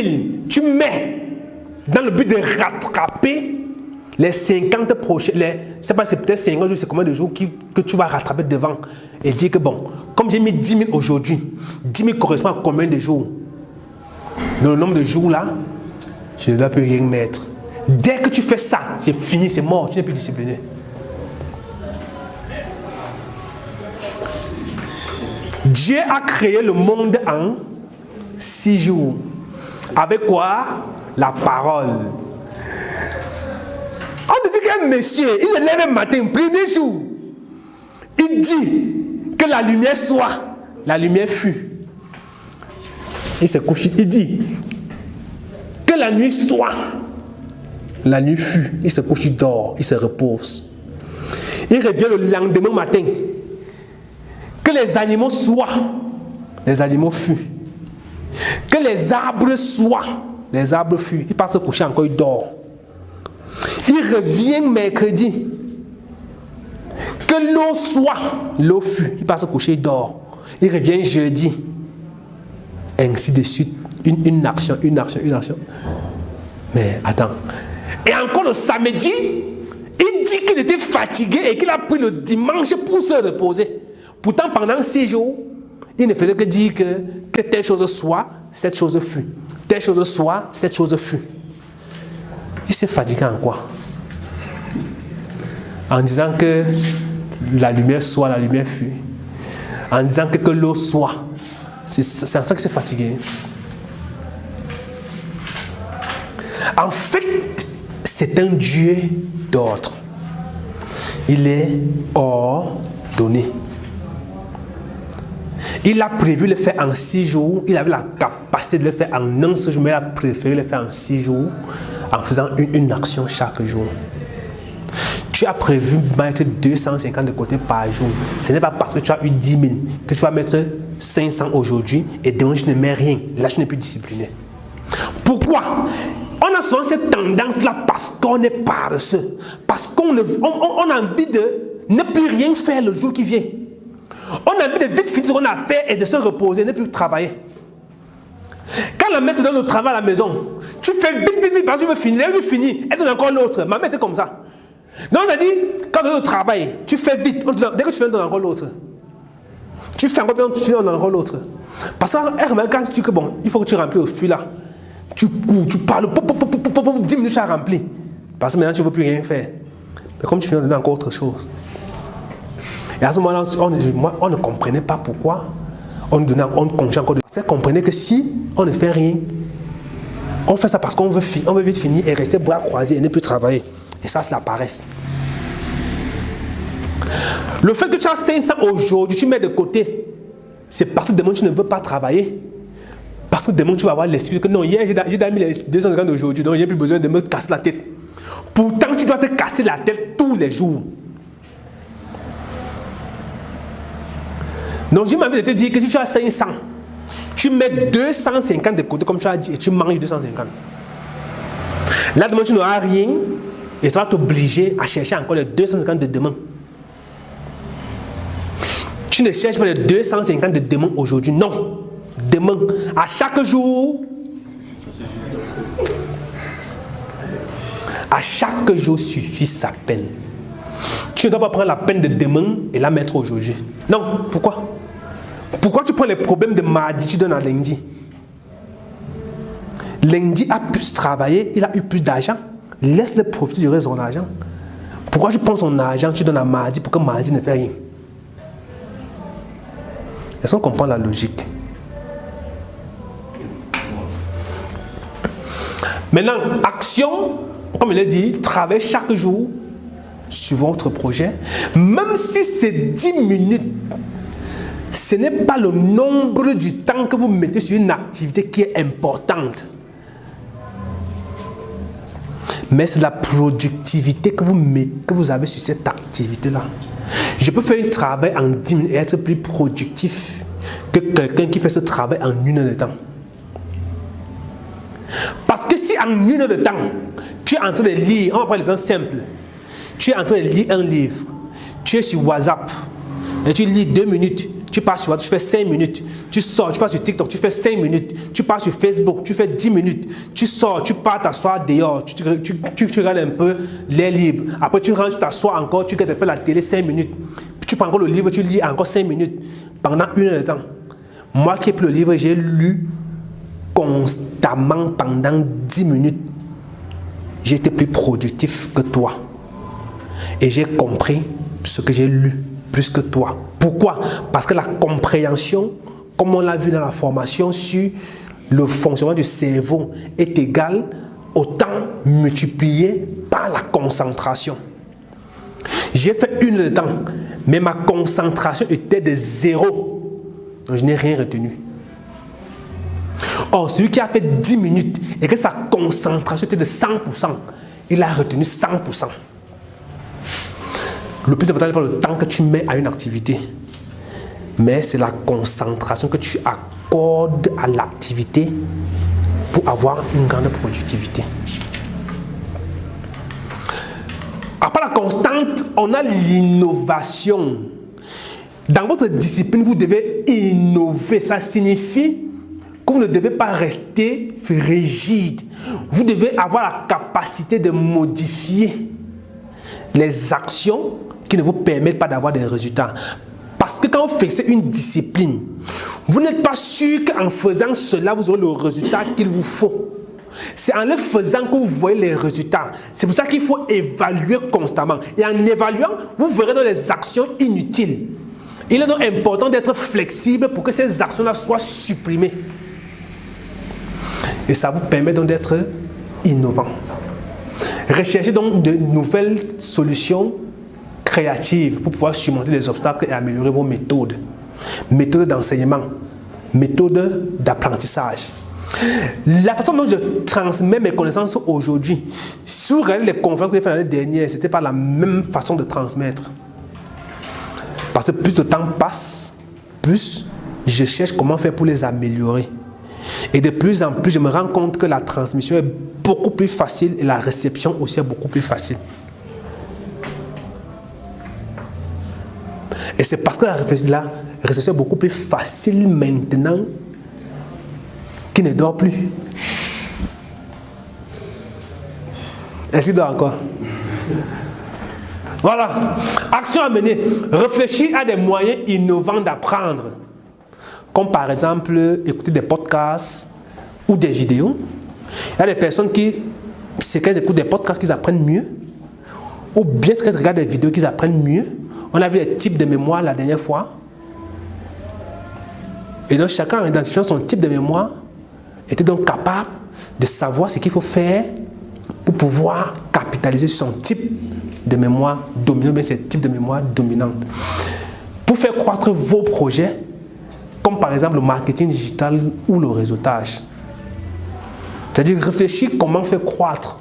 tu mets dans le but de rattraper les 50 prochains, je ne sais pas, c'est peut-être 50 jours, c'est combien de jours que tu vas rattraper devant et dire que bon, comme j'ai mis 10 000 aujourd'hui, 10 000 correspond à combien de jours? Dans le nombre de jours là, je ne dois plus rien mettre. Dès que tu fais ça, c'est fini, c'est mort, tu n'es plus discipliné. Dieu a créé le monde en 6 jours. Avec quoi? La parole. On dit qu'un monsieur, il se lève un matin, premier jour, il dit que la lumière soit, la lumière fut. Il se couche, il dit que la nuit soit, la nuit fut. Il se couche, il dort, il se repose. Il revient le lendemain matin, que les animaux soient, les animaux furent. Que les arbres soient, les arbres furent. Il passe se coucher encore, il dort. Il revient mercredi. Que l'eau soit, l'eau fut. Il passe se coucher, il dort. Il revient jeudi. Ainsi de suite. Une action, une action, une action. Mais attends. Et encore le samedi, il dit qu'il était fatigué et qu'il a pris le dimanche pour se reposer. Pourtant, pendant 6 jours, il ne faisait que dire que telle chose soit, cette chose fut. Telle chose soit, cette chose fut. Il s'est fatigué en quoi? En disant que la lumière soit, la lumière fut. En disant que l'eau soit. C'est en ça qu'il s'est fatigué. En fait, c'est un Dieu d'ordre. Il est ordonné. Il a prévu le faire en 6 jours. Il avait la capacité de le faire en un seul jour, mais il a préféré le faire en 6 jours en faisant une action chaque jour. Tu as prévu mettre 250 de côté par jour. Ce n'est pas parce que tu as eu 10 000 que tu vas mettre 500 aujourd'hui et demain tu ne mets rien. Là, tu n'es plus discipliné. Pourquoi? On a souvent cette tendance-là parce qu'on est paresseux. Parce qu'on a envie de ne plus rien faire le jour qui vient. On a envie de vite finir ce qu'on a à faire et de se reposer, ne plus travailler. Quand la mère te donne le travail à la maison, tu fais vite, parce que tu veux finir, elle veut finir, elle donne encore l'autre. Ma mère était comme ça. Donc on a dit, quand on donne le travail, tu fais vite, dès que tu fais, on donne encore l'autre. Tu fais encore bien, tu donnes encore l'autre. Parce qu'elle remarque quand tu dis que bon, il faut que tu remplis au fil là. Tu cours, tu parles, 10 minutes tu as rempli. Parce que maintenant tu ne veux plus rien faire. Mais comme tu fais, on donne encore autre chose. Et à ce moment-là, on ne comprenait pas pourquoi on continue encore de faire. On comprenait que si on ne fait rien, on fait ça parce qu'on veut vite finir et rester bras croisés et ne plus travailler. Et ça, c'est la paresse. Le fait que tu as 500 aujourd'hui, tu mets de côté, c'est parce que demain tu ne veux pas travailler. Parce que demain tu vas avoir l'excuse que non, hier j'ai mis les 250 d'aujourd'hui, donc j'ai plus besoin de me casser la tête. Pourtant, tu dois te casser la tête tous les jours. Donc, j'ai envie de te dire que si tu as 500, tu mets 250 de côté, comme tu as dit, et tu manges 250. Là, demain, tu n'auras rien, et ça va t'obliger à chercher encore les 250 de demain. Tu ne cherches pas les 250 de demain aujourd'hui, non. Demain, à chaque jour, à chaque jour suffit sa peine. Tu ne dois pas prendre la peine de demain et la mettre aujourd'hui. Non, pourquoi? Pourquoi tu prends les problèmes de mardi, tu donnes à lundi? Lundi a plus travaillé, il a eu plus d'argent. Laisse-le profiter du reste de son argent. Pourquoi tu prends son argent, tu donnes à mardi pour que mardi ne fait rien? Est-ce qu'on comprend la logique? Maintenant, action, comme je l'ai dit, travaillez chaque jour sur votre projet. Même si c'est 10 minutes, ce n'est pas le nombre du temps que vous mettez sur une activité qui est importante. Mais c'est la productivité que vous avez sur cette activité-là. Je peux faire un travail en 10 minutes et être plus productif que quelqu'un qui fait ce travail en 1 heure de temps. Parce que si en 1 heure de temps, tu es en train de lire, on va prendre l'exemple simple, tu es en train de lire un livre, tu es sur WhatsApp, et tu lis 2 minutes, tu pars sur WhatsApp, tu fais 5 minutes, tu sors, tu pars sur TikTok, tu fais 5 minutes, tu pars sur Facebook, tu fais 10 minutes, tu sors, tu pars t'asseoir dehors, tu regardes un peu l'air libre, après tu rentres, tu t'assois encore, tu regardes un peu la télé 5 minutes, tu prends encore le livre, tu lis encore 5 minutes, pendant 1 heure de temps. Moi qui ai pris le livre, j'ai lu constamment pendant 10 minutes. J'ai été plus productif que toi. Et j'ai compris ce que j'ai lu plus que toi. Pourquoi? Parce que la compréhension, comme on l'a vu dans la formation sur le fonctionnement du cerveau, est égale au temps multiplié par la concentration. J'ai fait 1 heure de temps, mais ma concentration était de 0. Donc je n'ai rien retenu. Or, celui qui a fait 10 minutes et que sa concentration était de 100%, il a retenu 100%. Le plus important n'est pas le temps que tu mets à une activité, mais c'est la concentration que tu accordes à l'activité pour avoir une grande productivité. Après la constante, on a l'innovation. Dans votre discipline, vous devez innover. Ça signifie que vous ne devez pas rester rigide. Vous devez avoir la capacité de modifier les actions qui ne vous permettent pas d'avoir des résultats. Parce que quand vous fixez une discipline, vous n'êtes pas sûr qu'en faisant cela, vous aurez le résultat qu'il vous faut. C'est en le faisant que vous voyez les résultats. C'est pour ça qu'il faut évaluer constamment. Et en évaluant, vous verrez dans les actions inutiles. Il est donc important d'être flexible pour que ces actions-là soient supprimées. Et ça vous permet donc d'être innovant. Recherchez donc de nouvelles solutions créatives pour pouvoir surmonter les obstacles et améliorer vos méthodes. Méthodes d'enseignement, méthodes d'apprentissage. La façon dont je transmets mes connaissances aujourd'hui, si vous regardez les conférences que j'ai faites l'année dernière, ce n'était pas la même façon de transmettre. Parce que plus de temps passe, plus je cherche comment faire pour les améliorer. Et de plus en plus, je me rends compte que la transmission est beaucoup plus facile et la réception aussi est beaucoup plus facile. Et c'est parce que la réception est beaucoup plus facile maintenant qu'il ne dort plus. Est-ce qu'il dort encore? Voilà. Action à mener. Réfléchir à des moyens innovants d'apprendre. Comme par exemple, écouter des podcasts ou des vidéos. Il y a des personnes qui, c'est qu'elles écoutent des podcasts qu'ils apprennent mieux. Ou bien c'est qu'elles regardent des vidéos qu'ils apprennent mieux. On a vu les types de mémoire la dernière fois. Et donc chacun en identifiant son type de mémoire était donc capable de savoir ce qu'il faut faire pour pouvoir capitaliser sur son type de mémoire dominant, mais c'est type de mémoire dominante. Pour faire croître vos projets, comme par exemple le marketing digital ou le réseautage. C'est-à-dire réfléchir comment faire croître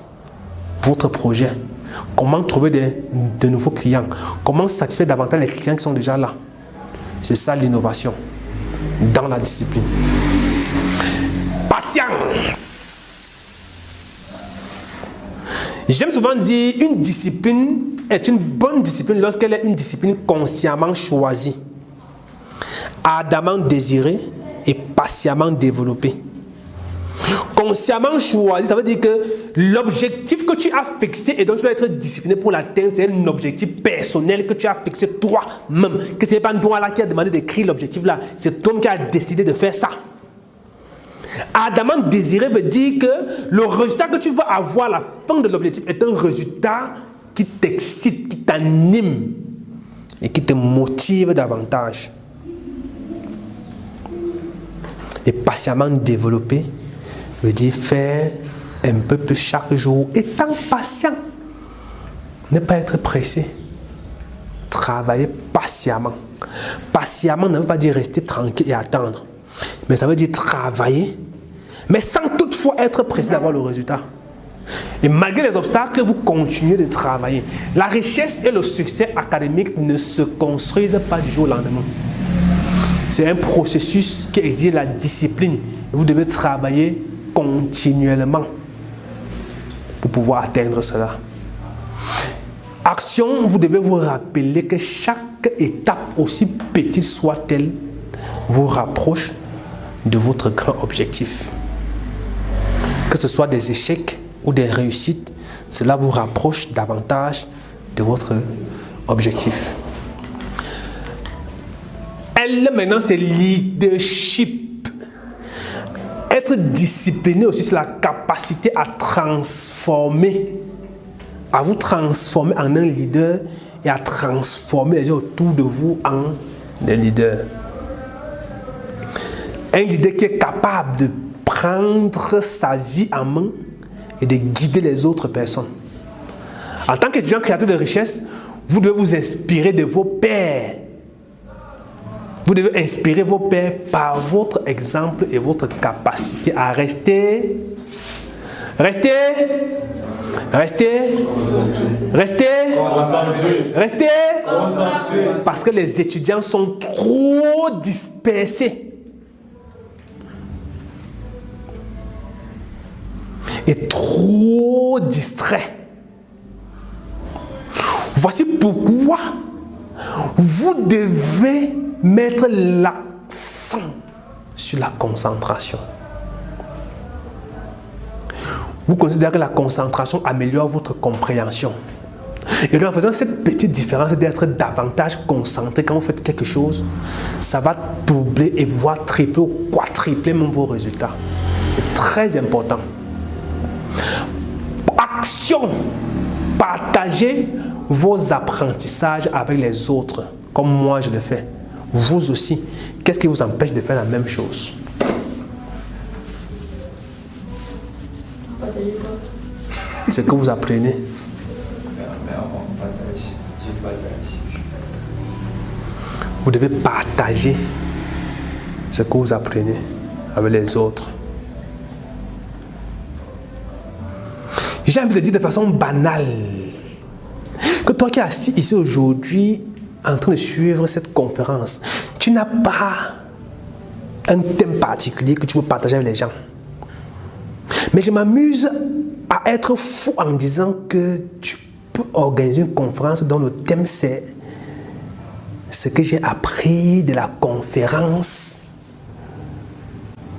votre projet, comment trouver de nouveaux clients, comment satisfaire davantage les clients qui sont déjà là. C'est ça l'innovation dans la discipline. Patience. J'aime souvent dire une discipline est une bonne discipline lorsqu'elle est une discipline consciemment choisie, ardemment désirée et patiemment développée. Consciemment choisi, ça veut dire que l'objectif que tu as fixé et dont tu dois être discipliné pour l'atteindre, c'est un objectif personnel que tu as fixé toi-même. Que ce n'est pas toi là qui a demandé d'écrire l'objectif là, c'est toi qui as décidé de faire ça. Ardemment désiré veut dire que le résultat que tu vas avoir à la fin de l'objectif est un résultat qui t'excite, qui t'anime et qui te motive davantage. Et patiemment développer veut dire faire un peu plus chaque jour, étant patient. Ne pas être pressé. Travailler patiemment. Patiemment ne veut pas dire rester tranquille et attendre. Mais ça veut dire travailler, mais sans toutefois être pressé d'avoir le résultat. Et malgré les obstacles, vous continuez de travailler. La richesse et le succès académique ne se construisent pas du jour au lendemain. C'est un processus qui exige la discipline. Vous devez travailler continuellement pour pouvoir atteindre cela. Action, vous devez vous rappeler que chaque étape, aussi petite soit-elle, vous rapproche de votre grand objectif. Que ce soit des échecs ou des réussites, cela vous rapproche davantage de votre objectif. Elle, maintenant, c'est leadership. Être discipliné aussi, c'est la capacité à transformer, à vous transformer en un leader et à transformer les gens autour de vous en des leaders. Un leader qui est capable de prendre sa vie en main et de guider les autres personnes. En tant qu'étudiant créateur de richesse, vous devez vous inspirer de vos pairs. Vous devez inspirer vos pairs par votre exemple et votre capacité à rester parce que les étudiants sont trop dispersés et trop distraits. Voici pourquoi vous devez mettre l'accent sur la concentration. Vous considérez que la concentration améliore votre compréhension. Et donc en faisant cette petite différence d'être davantage concentré quand vous faites quelque chose, ça va doubler et voire tripler ou quadrupler même vos résultats. C'est très important. Action. Partagez vos apprentissages avec les autres, comme moi je le fais. Vous aussi. Qu'est-ce qui vous empêche de faire la même chose? Ce que vous apprenez. Vous devez partager ce que vous apprenez avec les autres. J'ai envie de dire de façon banale que toi qui es assis ici aujourd'hui en train de suivre cette conférence, tu n'as pas un thème particulier que tu veux partager avec les gens. Mais je m'amuse à être fou en disant que tu peux organiser une conférence dont le thème c'est ce que j'ai appris de la conférence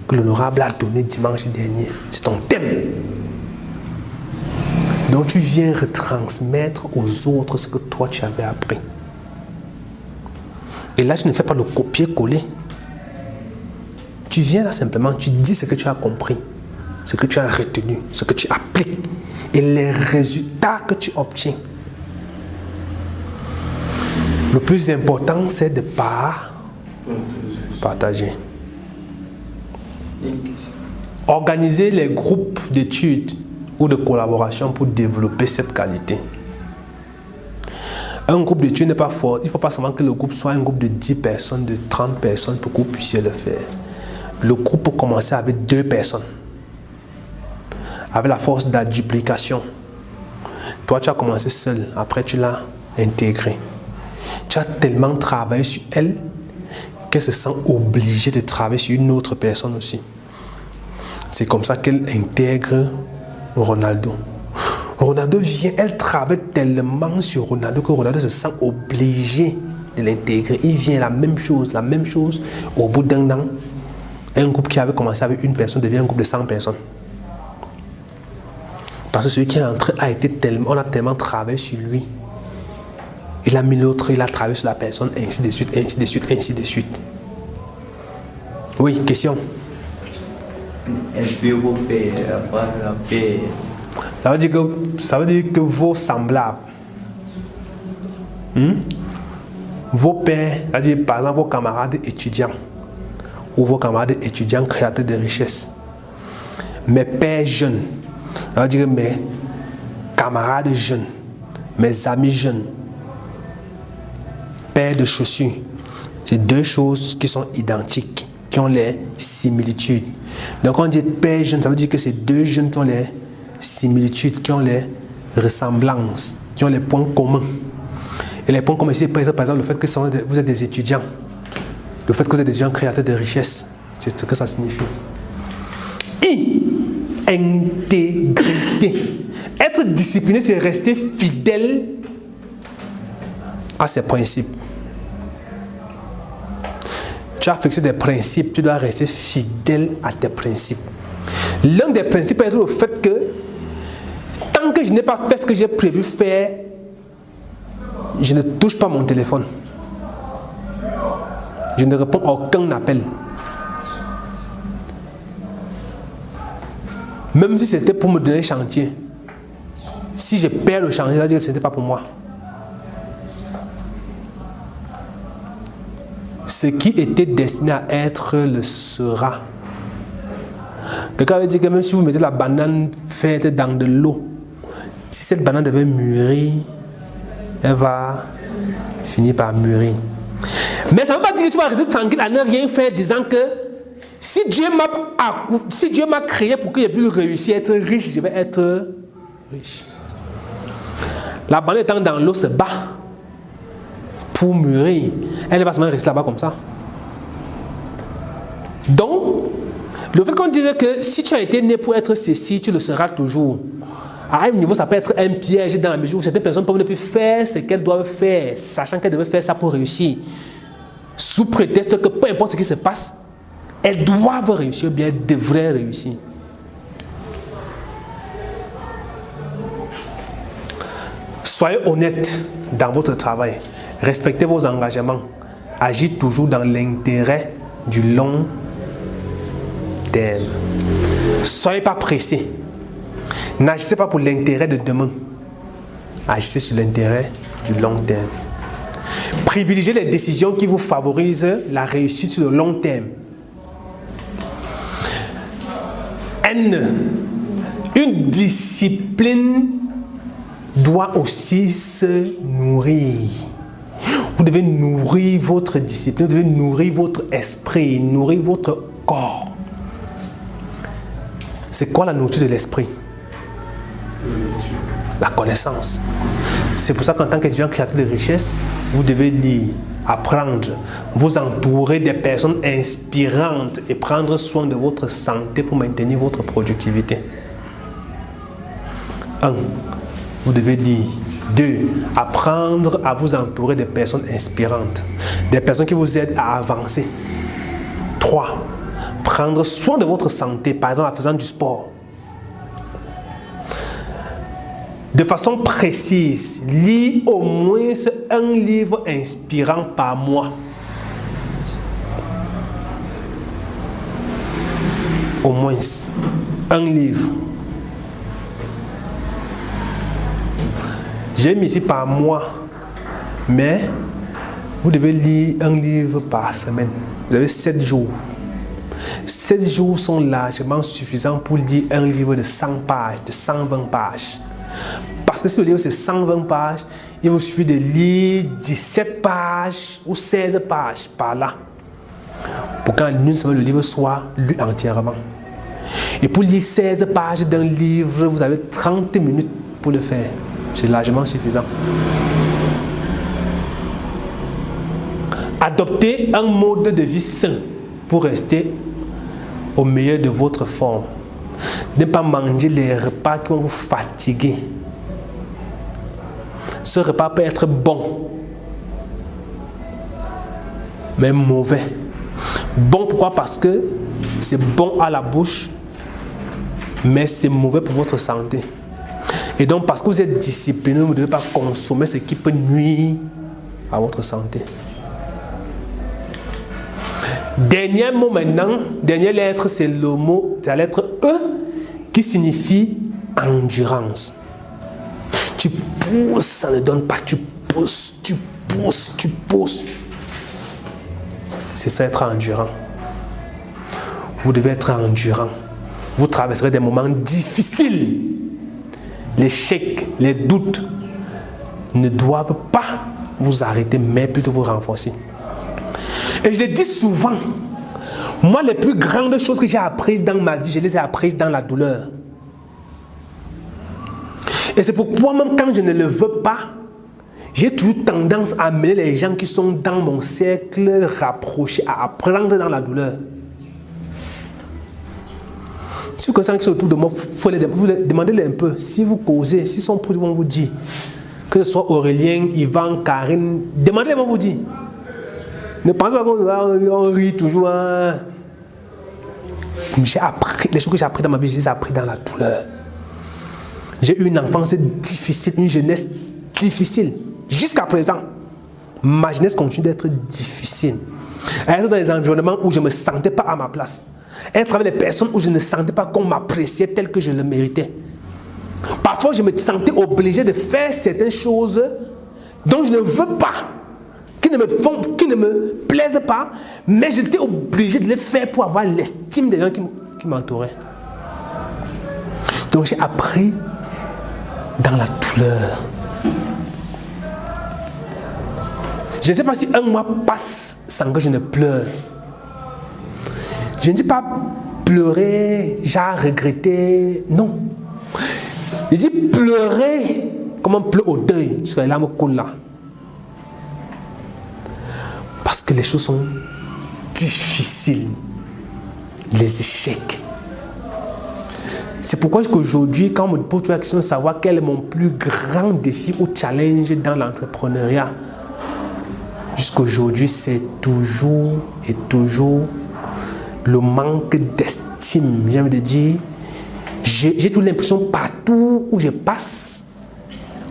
que l'honorable a donnée dimanche dernier. C'est ton thème. Donc tu viens retransmettre aux autres ce que toi tu avais appris. Et là tu ne fais pas le copier-coller. Tu viens là simplement, tu dis ce que tu as compris, ce que tu as retenu, ce que tu appliques et les résultats que tu obtiens. Le plus important, c'est de partager. Organiser les groupes d'études ou de collaboration pour développer cette qualité. Un groupe d'études n'est pas fort. Il ne faut pas seulement que le groupe soit un groupe de 10 personnes, de 30 personnes pour que vous puissiez le faire. Le groupe peut commencer avec 2 personnes. Avec la force de la duplication. Toi, tu as commencé seul. Après, tu l'as intégré. Tu as tellement travaillé sur elle qu'elle se sent obligée de travailler sur une autre personne aussi. C'est comme ça qu'elle intègre Ronaldo. Ronaldo vient, elle travaille tellement sur Ronaldo que Ronaldo se sent obligé de l'intégrer. Il vient la même chose. Au bout d'un an, un groupe qui avait commencé avec une personne devient un groupe de 100 personnes. Parce que celui qui est entré on a tellement travaillé sur lui. Il a mis l'autre, il a travaillé sur la personne, ainsi de suite, ainsi de suite, ainsi de suite. Oui, question. inspire vos pères, avoir la paix. Ça veut dire que vos semblables, vos pères, c'est-à-dire par exemple vos camarades étudiants ou vos camarades étudiants créateurs de richesse, mes pères jeunes, ça veut dire mes camarades jeunes, mes amis jeunes, paires de chaussures, c'est deux choses qui sont identiques, qui ont les similitudes. Donc quand on dit père jeune, ça veut dire que c'est deux jeunes qui ont les similitudes, qui ont les ressemblances, qui ont les points communs. Et les points communs ici, par exemple, le fait que vous êtes des étudiants, le fait que vous êtes des étudiants créateurs de richesse, c'est ce que ça signifie. Et intégrité. Être discipliné, c'est rester fidèle à ses principes. Tu as fixé des principes, tu dois rester fidèle à tes principes. L'un des principes est le fait que tant que je n'ai pas fait ce que j'ai prévu faire, je ne touche pas mon téléphone. Je ne réponds à aucun appel. Même si c'était pour me donner un chantier. Si je perds le chantier, ça veut dire que ce n'était pas pour moi. Ce qui était destiné à être le sera. Quelqu'un veut dire que même si vous mettez la banane faite dans de l'eau, si cette banane devait mûrir, elle va finir par mûrir. Mais ça ne veut pas dire que tu vas rester tranquille à ne rien faire, disant que si Dieu m'a créé pour que je puisse réussir à être riche, je vais être riche. La banane étant dans l'eau se bat pour mûrir. Elle ne va pas seulement rester là-bas comme ça. Donc, le fait qu'on disait que si tu as été né pour être ceci, tu le seras toujours. À un niveau, ça peut être un piège dans la mesure où certaines personnes peuvent ne plus faire ce qu'elles doivent faire, sachant qu'elles devaient faire ça pour réussir. Sous prétexte que peu importe ce qui se passe, elles doivent réussir, ou bien elles devraient réussir. Soyez honnête dans votre travail. Respectez vos engagements. Agissez toujours dans l'intérêt du long terme. Soyez pas pressés. N'agissez pas pour l'intérêt de demain. Agissez sur l'intérêt du long terme. Privilégiez les décisions qui vous favorisent la réussite sur le long terme. Une discipline doit aussi se nourrir. Vous devez nourrir votre discipline, vous devez nourrir votre esprit, nourrir votre corps. C'est quoi la nourriture de l'esprit? La connaissance. C'est pour ça qu'en tant qu'étudiant créateur de richesse, vous devez lire, apprendre, vous entourer des personnes inspirantes et prendre soin de votre santé pour maintenir votre productivité. 1. Vous devez lire. 2. Apprendre à vous entourer de personnes inspirantes, des personnes qui vous aident à avancer. 3. Prendre soin de votre santé, par exemple en faisant du sport. De façon précise, lis au moins un livre inspirant par mois. Au moins un livre. J'ai mis ici par mois, mais vous devez lire un livre par semaine. Vous avez 7 jours. 7 jours sont largement suffisants pour lire un livre de 100 pages, de 120 pages. Parce que si le livre c'est 120 pages, il vous suffit de lire 17 pages ou 16 pages par là. Pour qu'en une semaine, le livre soit lu entièrement. Et pour lire 16 pages d'un livre, vous avez 30 minutes pour le faire. C'est largement suffisant. Adoptez un mode de vie sain pour rester au meilleur de votre forme. Ne pas manger les repas qui vont vous fatiguer. Ce repas peut être bon, mais mauvais. Bon pourquoi? Parce que c'est bon à la bouche, mais c'est mauvais pour votre santé. Et donc parce que vous êtes discipliné, vous ne devez pas consommer ce qui peut nuire à votre santé. Dernier mot maintenant, dernière lettre, c'est le mot, c'est la lettre E qui signifie endurance. Tu pousses, ça ne donne pas. Tu pousses, tu pousses, tu pousses. C'est ça être endurant. Vous devez être endurant. Vous traverserez des moments difficiles. L'échec, les doutes ne doivent pas vous arrêter, mais plutôt vous renforcer. Et je le dis souvent, moi, les plus grandes choses que j'ai apprises dans ma vie, je les ai apprises dans la douleur. Et c'est pourquoi même quand je ne le veux pas, j'ai toujours tendance à amener les gens qui sont dans mon cercle rapproché à apprendre dans la douleur. Si vous connaissez qui sont autour de moi, vous demandez-les un peu. Si vous causez, s'ils sont prêts, ils vont vous dire. Que ce soit Aurélien, Yvan, Karine, demandez-les, ils vont vous dire. Ne pensez pas qu'on rit toujours. Hein. J'ai appris, les choses que j'ai apprises dans ma vie, je les ai apprises dans la douleur. J'ai eu une enfance difficile, une jeunesse difficile. Jusqu'à présent, ma jeunesse continue d'être difficile. Être dans des environnements où je ne me sentais pas à ma place. Être avec des personnes où je ne sentais pas qu'on m'appréciait tel que je le méritais. Parfois, je me sentais obligé de faire certaines choses dont je ne veux pas, qui ne me plaisent pas, mais j'étais obligé de les faire pour avoir l'estime des gens qui m'entouraient. Donc, j'ai appris dans la douleur. Je ne sais pas si un mois passe sans que je ne pleure. Je ne dis pas pleurer, genre regretter, non. Je dis pleurer comme on pleure au deuil, parce que les larmes coulent là. Parce que les choses sont difficiles, les échecs. C'est pourquoi qu'aujourd'hui, quand on me pose la question de savoir quel est mon plus grand défi ou challenge dans l'entrepreneuriat, jusqu'aujourd'hui, c'est toujours et toujours le manque d'estime. J'ai envie de dire, j'ai toute l'impression partout où je passe,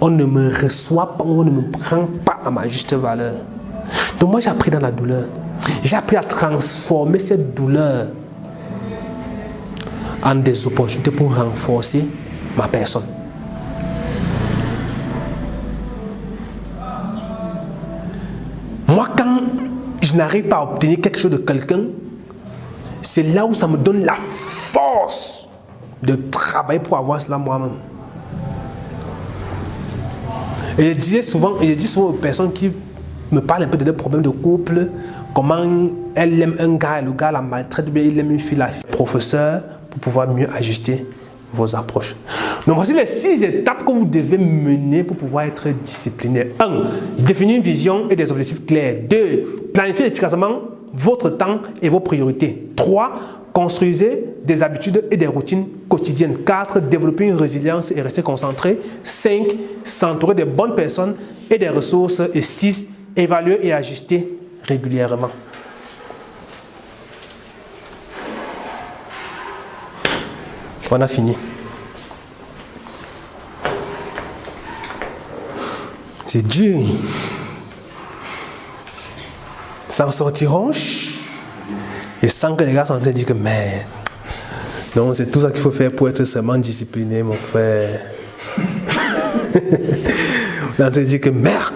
on ne me reçoit pas, on ne me prend pas à ma juste valeur. Donc moi j'ai appris dans la douleur. J'ai appris à transformer cette douleur en des opportunités pour renforcer ma personne. Moi quand je n'arrive pas à obtenir quelque chose de quelqu'un, c'est là où ça me donne la force de travailler pour avoir cela moi-même. Et je dis souvent aux personnes qui me parlent un peu de des problèmes de couple, comment elle aime un gars et le gars la maltraite, bien il aime une fille, la fille. Professeur, pour pouvoir mieux ajuster vos approches. Donc voici les 6 étapes que vous devez mener pour pouvoir être discipliné. 1. Définir une vision et des objectifs clairs. 2. Planifier efficacement votre temps et vos priorités. 3. Construisez des habitudes et des routines quotidiennes. 4. Développer une résilience et rester concentré. 5. S'entourer de bonnes personnes et des ressources. Et 6. Évaluer et ajuster régulièrement. On a fini. C'est dur. S'en sortiront et sans que les gars sont en train de dire que merde. Non, c'est tout ça qu'il faut faire pour être seulement discipliné, mon frère. On est en train de dire que merde.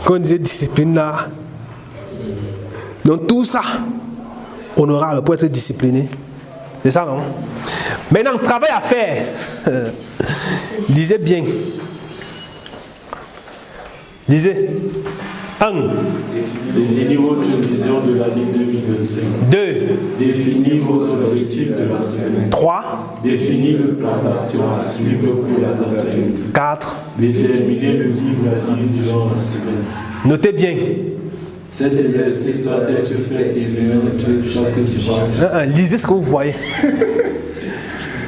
Quand on disait discipline là, donc tout ça, on aura pour être discipliné. C'est ça, non? Maintenant, travail à faire. Lisez bien. Lisez. 1. Définir votre vision de l'année 2025. 2. Définir vos objectifs de la semaine. 3. Définir le plan d'action à suivre pour la date. 4. Déterminer le livre à lire durant la semaine. Notez bien. Cet exercice doit être fait et remettre chaque dimanche. Lisez ce que vous voyez.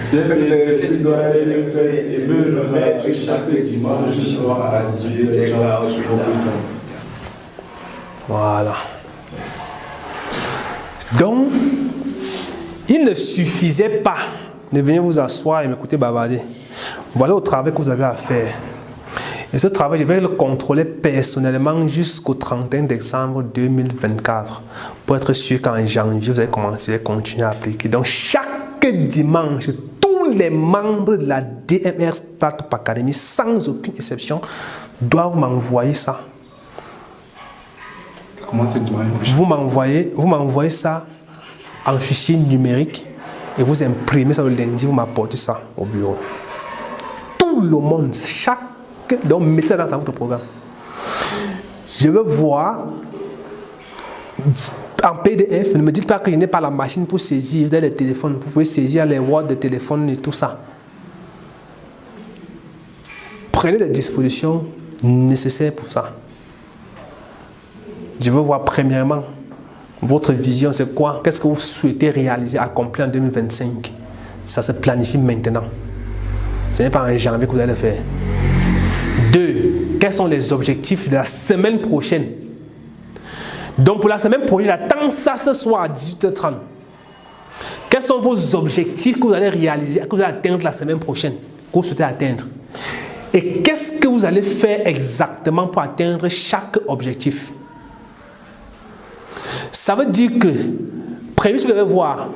Cet exercice doit être fait et me remettre chaque dimanche soir à 18h au plus tard. Voilà. Donc, il ne suffisait pas de venir vous asseoir et m'écouter bavarder. Voilà le travail que vous avez à faire. Et ce travail, je vais le contrôler personnellement jusqu'au 31 décembre 2024 pour être sûr qu'en janvier, vous allez commencer à continuer à appliquer. Donc, chaque dimanche, tous les membres de la DMR Startup Academy, sans aucune exception, doivent m'envoyer ça. Comment tu dois? Vous m'envoyez ça en fichier numérique et vous imprimez ça le lundi, vous m'apportez ça au bureau. Tout le monde, donc mettez ça dans votre programme. Je veux voir en PDF, ne me dites pas que je n'ai pas la machine pour saisir les téléphones. Vous pouvez saisir les Word de téléphone et tout ça. Prenez les dispositions nécessaires pour ça. Je veux voir premièrement votre vision, c'est quoi? Qu'est-ce que vous souhaitez réaliser, accomplir en 2025? Ça se planifie maintenant. Ce n'est pas en janvier que vous allez le faire. 2. Quels sont les objectifs de la semaine prochaine? Donc pour la semaine prochaine, j'attends ça ce soir à 18h30. Quels sont vos objectifs que vous allez réaliser, que vous allez atteindre la semaine prochaine, que vous souhaitez atteindre? Et qu'est-ce que vous allez faire exactement pour atteindre chaque objectif? Ça veut dire que, premier, vous devez voir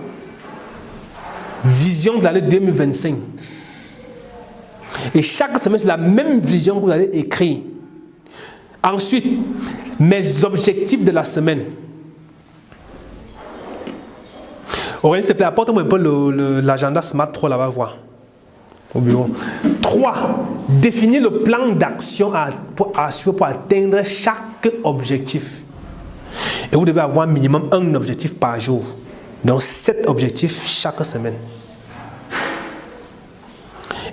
vision de l'année 2025. Et chaque semaine, c'est la même vision que vous allez écrire. Ensuite, mes objectifs de la semaine. Aurélie, s'il te plaît, apporte-moi un peu l'agenda Smart Pro là-bas, voir. Au bureau. 3. Définir le plan d'action pour atteindre chaque objectif. Et vous devez avoir minimum un objectif par jour. Donc 7 objectifs chaque semaine.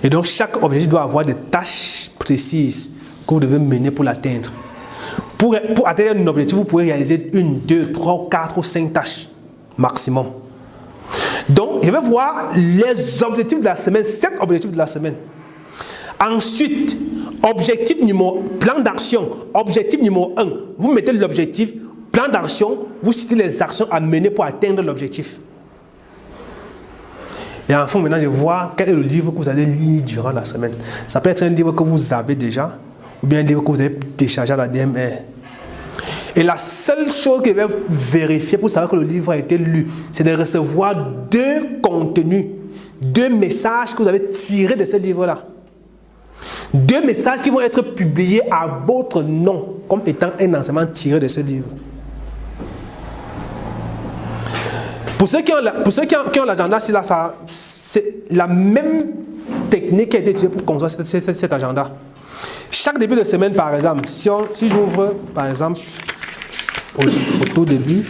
Et donc chaque objectif doit avoir des tâches précises que vous devez mener pour l'atteindre. Pour atteindre un objectif, vous pouvez réaliser 1, 2, 3, 4 ou 5 tâches maximum. Donc je vais voir les objectifs de la semaine, 7 objectifs de la semaine. Ensuite, plan d'action, objectif numéro 1. Vous mettez l'objectif. Plan d'action, vous citez les actions à mener pour atteindre l'objectif. Et enfin, maintenant, je vois quel est le livre que vous allez lire durant la semaine. Ça peut être un livre que vous avez déjà, ou bien un livre que vous avez téléchargé à la DMR. Et la seule chose que je vais vérifier pour savoir que le livre a été lu, c'est de recevoir 2 contenus, 2 messages que vous avez tirés de ce livre-là. 2 messages qui vont être publiés à votre nom, comme étant un enseignement tiré de ce livre. Pour ceux qui ont l'agenda, c'est la même technique qui a été utilisée pour construire cet agenda. Chaque début de semaine, par exemple, si j'ouvre, par exemple, au tout début,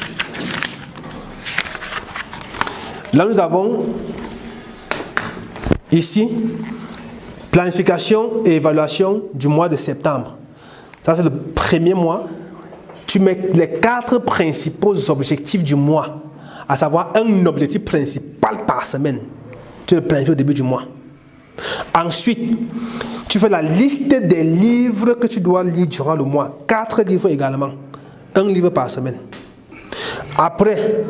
là nous avons ici planification et évaluation du mois de septembre. Ça, c'est le premier mois. Tu mets les 4 principaux objectifs du mois, à savoir un objectif principal par semaine. Tu le planifies au début du mois. Ensuite, tu fais la liste des livres que tu dois lire durant le mois. 4 livres également. 1 livre par semaine. Après,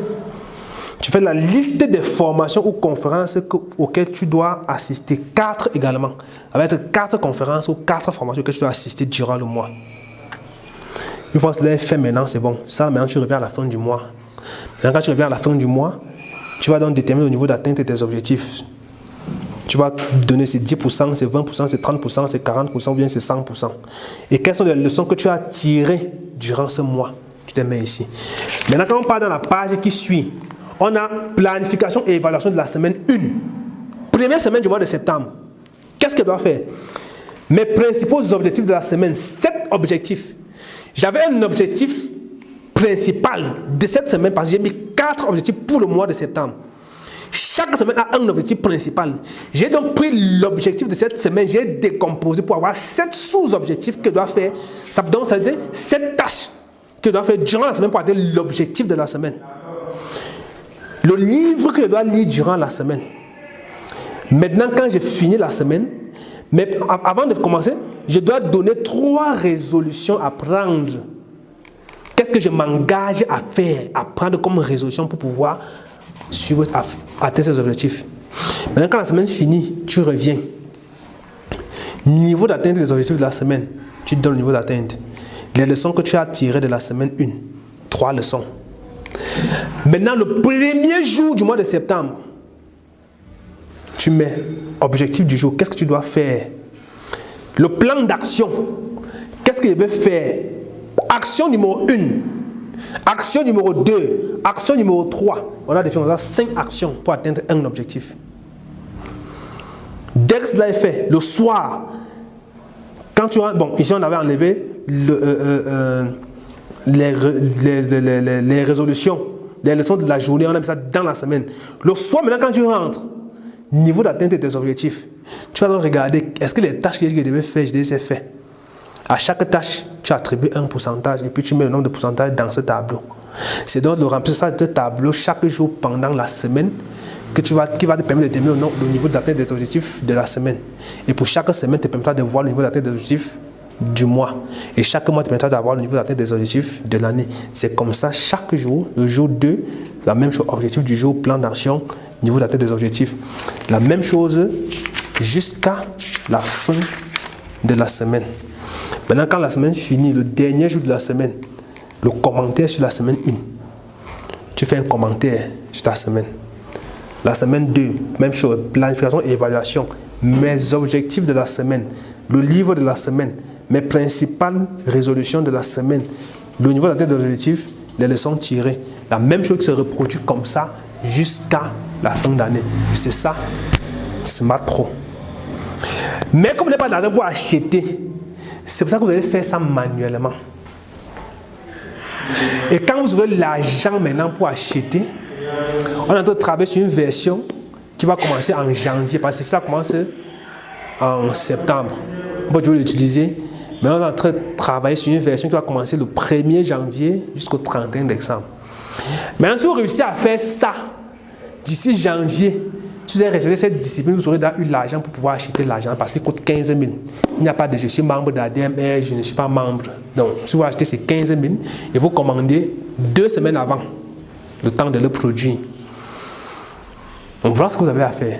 tu fais la liste des formations ou conférences auxquelles tu dois assister. 4 également. Ça va être 4 conférences ou 4 formations auxquelles tu dois assister durant le mois. Une fois que cela est fait maintenant, c'est bon. Ça, maintenant, tu reviens à la fin du mois. Maintenant, quand tu reviens à la fin du mois, tu vas donc déterminer le niveau d'atteinte de tes objectifs. Tu vas donner ces 10%, ces 20%, ces 30%, ces 40% ou bien ces 100%. Et quelles sont les leçons que tu as tirées durant ce mois? Tu les mets ici. Maintenant, quand on part dans la page qui suit, on a planification et évaluation de la semaine 1. Première semaine du mois de septembre. Qu'est-ce qu'elle doit faire? Mes principaux objectifs de la semaine, 7 objectifs. J'avais un objectif principal de cette semaine parce que j'ai mis 4 objectifs pour le mois de septembre. Chaque semaine a un objectif principal. J'ai donc pris l'objectif de cette semaine, j'ai décomposé pour avoir 7 sous-objectifs que je dois faire. Ça veut dire 7 tâches que je dois faire durant la semaine pour atteindre l'objectif de la semaine. Le livre que je dois lire durant la semaine. Maintenant, quand j'ai fini la semaine, mais avant de commencer, je dois donner 3 résolutions à prendre. Qu'est-ce que je m'engage à faire, à prendre comme résolution pour pouvoir atteindre ces objectifs? Maintenant, quand la semaine finit, tu reviens. Niveau d'atteinte des objectifs de la semaine, tu donnes le niveau d'atteinte. Les leçons que tu as tirées de la semaine 1, 3 leçons. Maintenant, le premier jour du mois de septembre, tu mets objectif du jour, qu'est-ce que tu dois faire? Le plan d'action, qu'est-ce que je vais faire? Action numéro 1, action numéro 2, action numéro 3. On a défini 5 actions pour atteindre un objectif. Dès que cela est fait, le soir, quand tu rentres, bon, ici on avait enlevé les résolutions, les leçons de la journée, on a mis ça dans la semaine. Le soir, maintenant, quand tu rentres, niveau d'atteinte de tes objectifs, tu vas donc regarder, est-ce que les tâches que je devais faire, je les ai faites. À chaque tâche, tu attribues un pourcentage et puis tu mets le nombre de pourcentages dans ce tableau. C'est donc le remplissage de ce tableau chaque jour pendant la semaine qui va te permettre de déterminer le niveau d'atteinte des objectifs de la semaine. Et pour chaque semaine, te permettra de voir le niveau d'atteinte des objectifs du mois. Et chaque mois, te permettra d'avoir le niveau d'atteinte des objectifs de l'année. C'est comme ça, chaque jour, le jour 2, la même chose, objectif du jour, plan d'action, niveau d'atteinte des objectifs. La même chose jusqu'à la fin de la semaine. Maintenant, quand la semaine finit, le dernier jour de la semaine, le commentaire sur la semaine 1. Tu fais un commentaire sur ta semaine. La semaine 2, même chose, planification et évaluation. Mes objectifs de la semaine, le livre de la semaine, mes principales résolutions de la semaine, le niveau d'atteinte des objectifs, les leçons tirées. La même chose qui se reproduit comme ça jusqu'à la fin d'année. C'est ça, Smart Pro. Mais comme vous n'avez pas d'argent pour acheter, c'est pour ça que vous allez faire ça manuellement. Et quand vous aurez l'argent maintenant pour acheter, on est en train de travailler sur une version qui va commencer en janvier, parce que ça commence en septembre. On peut l'utiliser, mais on est en train de travailler sur une version qui va commencer le 1er janvier jusqu'au 31 décembre. Maintenant, si vous réussissez à faire ça d'ici janvier, si vous avez respecté cette discipline, vous aurez eu l'argent pour pouvoir acheter l'argent parce qu'il coûte 15 000. Il n'y a pas de je suis membre d'ADMR, je ne suis pas membre. Donc, si vous achetez ces 15 000 et vous commandez 2 semaines avant le temps de le produire. Donc, voilà ce que vous avez à faire.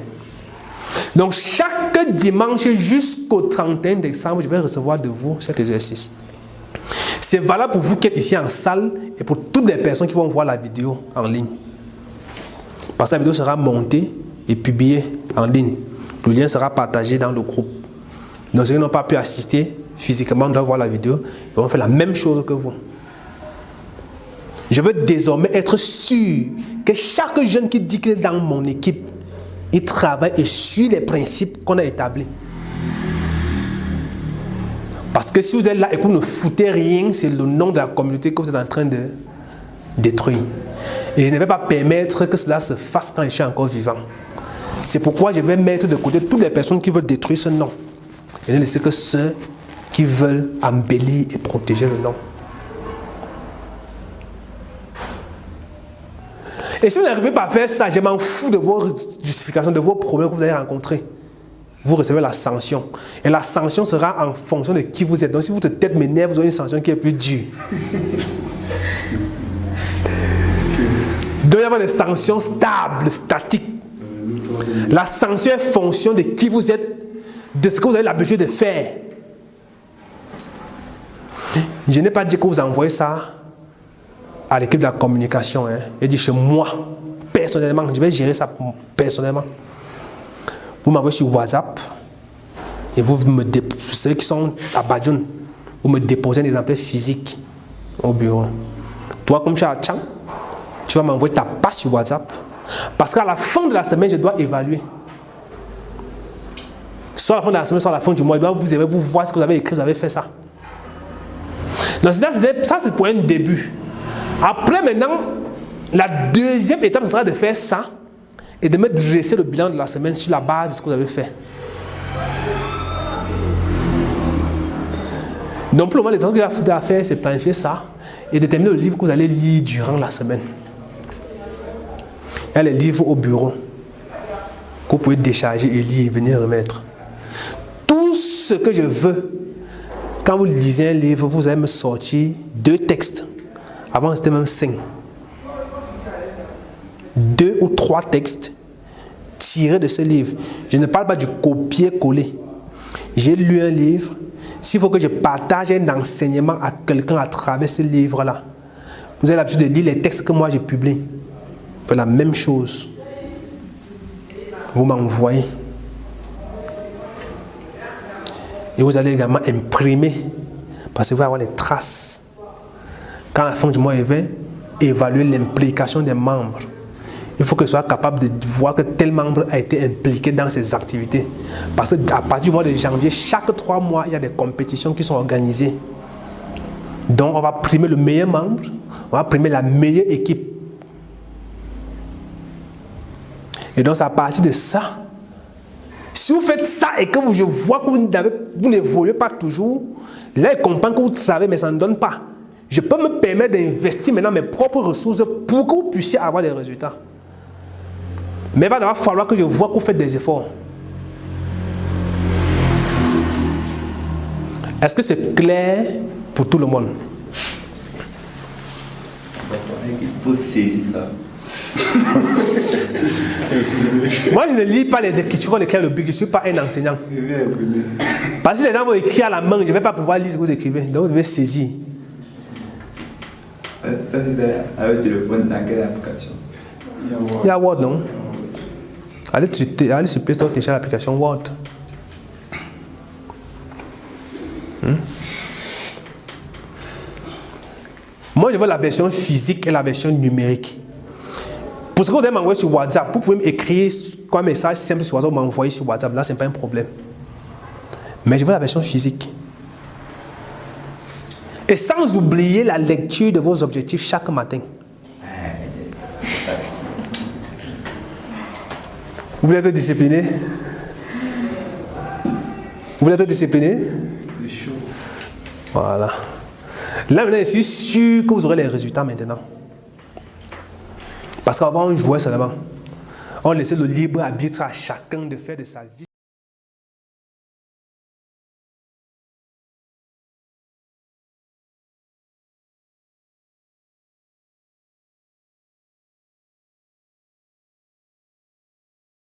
Donc, chaque dimanche jusqu'au 31 décembre, je vais recevoir de vous cet exercice. C'est valable pour vous qui êtes ici en salle et pour toutes les personnes qui vont voir la vidéo en ligne. Parce que la vidéo sera montée et publiée en ligne. Le lien sera partagé dans le groupe. Donc, ceux qui n'ont pas pu assister physiquement doivent voir la vidéo. Ils vont faire la même chose que vous. Je veux désormais être sûr que chaque jeune qui dit qu'il est dans mon équipe, il travaille et suit les principes qu'on a établis. Parce que si vous êtes là et que vous ne foutez rien, c'est le nom de la communauté que vous êtes en train de détruire. Et je ne vais pas permettre que cela se fasse quand je suis encore vivant. C'est pourquoi je vais mettre de côté toutes les personnes qui veulent détruire ce nom. Et ne laisser que ceux qui veulent embellir et protéger le nom. Et si vous n'arrivez pas à faire ça, je m'en fous de vos justifications, de vos problèmes que vous allez rencontrer. Vous recevez la sanction. Et la sanction sera en fonction de qui vous êtes. Donc si votre tête m'énerve, vous aurez une sanction qui est plus dure. Donc il y a pas de sanctions stables, statiques. La sanction est en fonction de qui vous êtes, de ce que vous avez l'habitude de faire. Je n'ai pas dit que vous envoyez ça à l'équipe de la communication. J'ai dit chez moi, personnellement, je vais gérer ça personnellement. Vous m'envoyez sur WhatsApp et vous me déposez, ceux qui sont à Badjoun, vous me déposez un exemplaire physique au bureau. Toi, comme tu es à Tchang, tu vas m'envoyer ta passe sur WhatsApp parce qu'à la fin de la semaine, je dois évaluer. Soit à la fin de la semaine, soit à la fin du mois, je dois vous voir ce que vous avez écrit, vous avez fait ça. Donc ça, c'est pour un début. Après, maintenant, la deuxième étape, ce sera de faire ça et de me dresser le bilan de la semaine sur la base de ce que vous avez fait. Donc, pour le moment, les choses que vous avez à faire, c'est planifier ça et déterminer le livre que vous allez lire durant la semaine. Il y a les livres au bureau que vous pouvez décharger et lire et venir remettre. Tout ce que je veux, quand vous lisez un livre, vous allez me sortir 2 textes. Avant, c'était même 5. 2 ou 3 textes tirés de ce livre. Je ne parle pas du copier-coller. J'ai lu un livre. S'il faut que je partage un enseignement à quelqu'un à travers ce livre-là, vous avez l'habitude de lire les textes que moi j'ai publiés. Faites la même chose. Vous m'envoyez. Et vous allez également imprimer, parce que vous allez avoir les traces. Quand la fin du mois est venue, évaluer l'implication des membres. Il faut que soit capable de voir que tel membre a été impliqué dans ces activités. Parce qu'à partir du mois de janvier, chaque 3 mois, il y a des compétitions qui sont organisées. Donc, on va primer le meilleur membre, on va primer la meilleure équipe. Et donc, c'est à partir de ça. Si vous faites ça et que je vois que vous n'évoluez pas toujours, là, je comprends que vous travaillez, mais ça ne donne pas. Je peux me permettre d'investir maintenant mes propres ressources pour que vous puissiez avoir des résultats. Mais il va d'abord falloir que je vois que vous faites des efforts. Est-ce que c'est clair pour tout le monde? Il faut saisir ça. Moi, je ne lis pas les écritures lesquelles le but. Je ne suis pas un enseignant. Parce que les gens vont écrire à la main, je ne vais pas pouvoir lire ce que vous écrivez. Donc, vous devez saisir. Avec le téléphone, dans quelle application? Il y a Word, non? Allez sur Play Store, télécharger l'application Word. Moi, je veux la version physique et la version numérique. Pour ce que vous devez m'envoyer sur WhatsApp, vous pouvez m'écrire un message simple sur WhatsApp, vous m'envoyer sur WhatsApp. Là, ce n'est pas un problème. Mais je veux la version physique. Et sans oublier la lecture de vos objectifs chaque matin. Vous voulez être discipliné? Vous voulez être discipliné? C'est chaud. Voilà. Là, maintenant, je suis sûr que vous aurez les résultats maintenant. Parce qu'avant, on jouait seulement. On laissait le libre arbitre à chacun de faire de sa vie.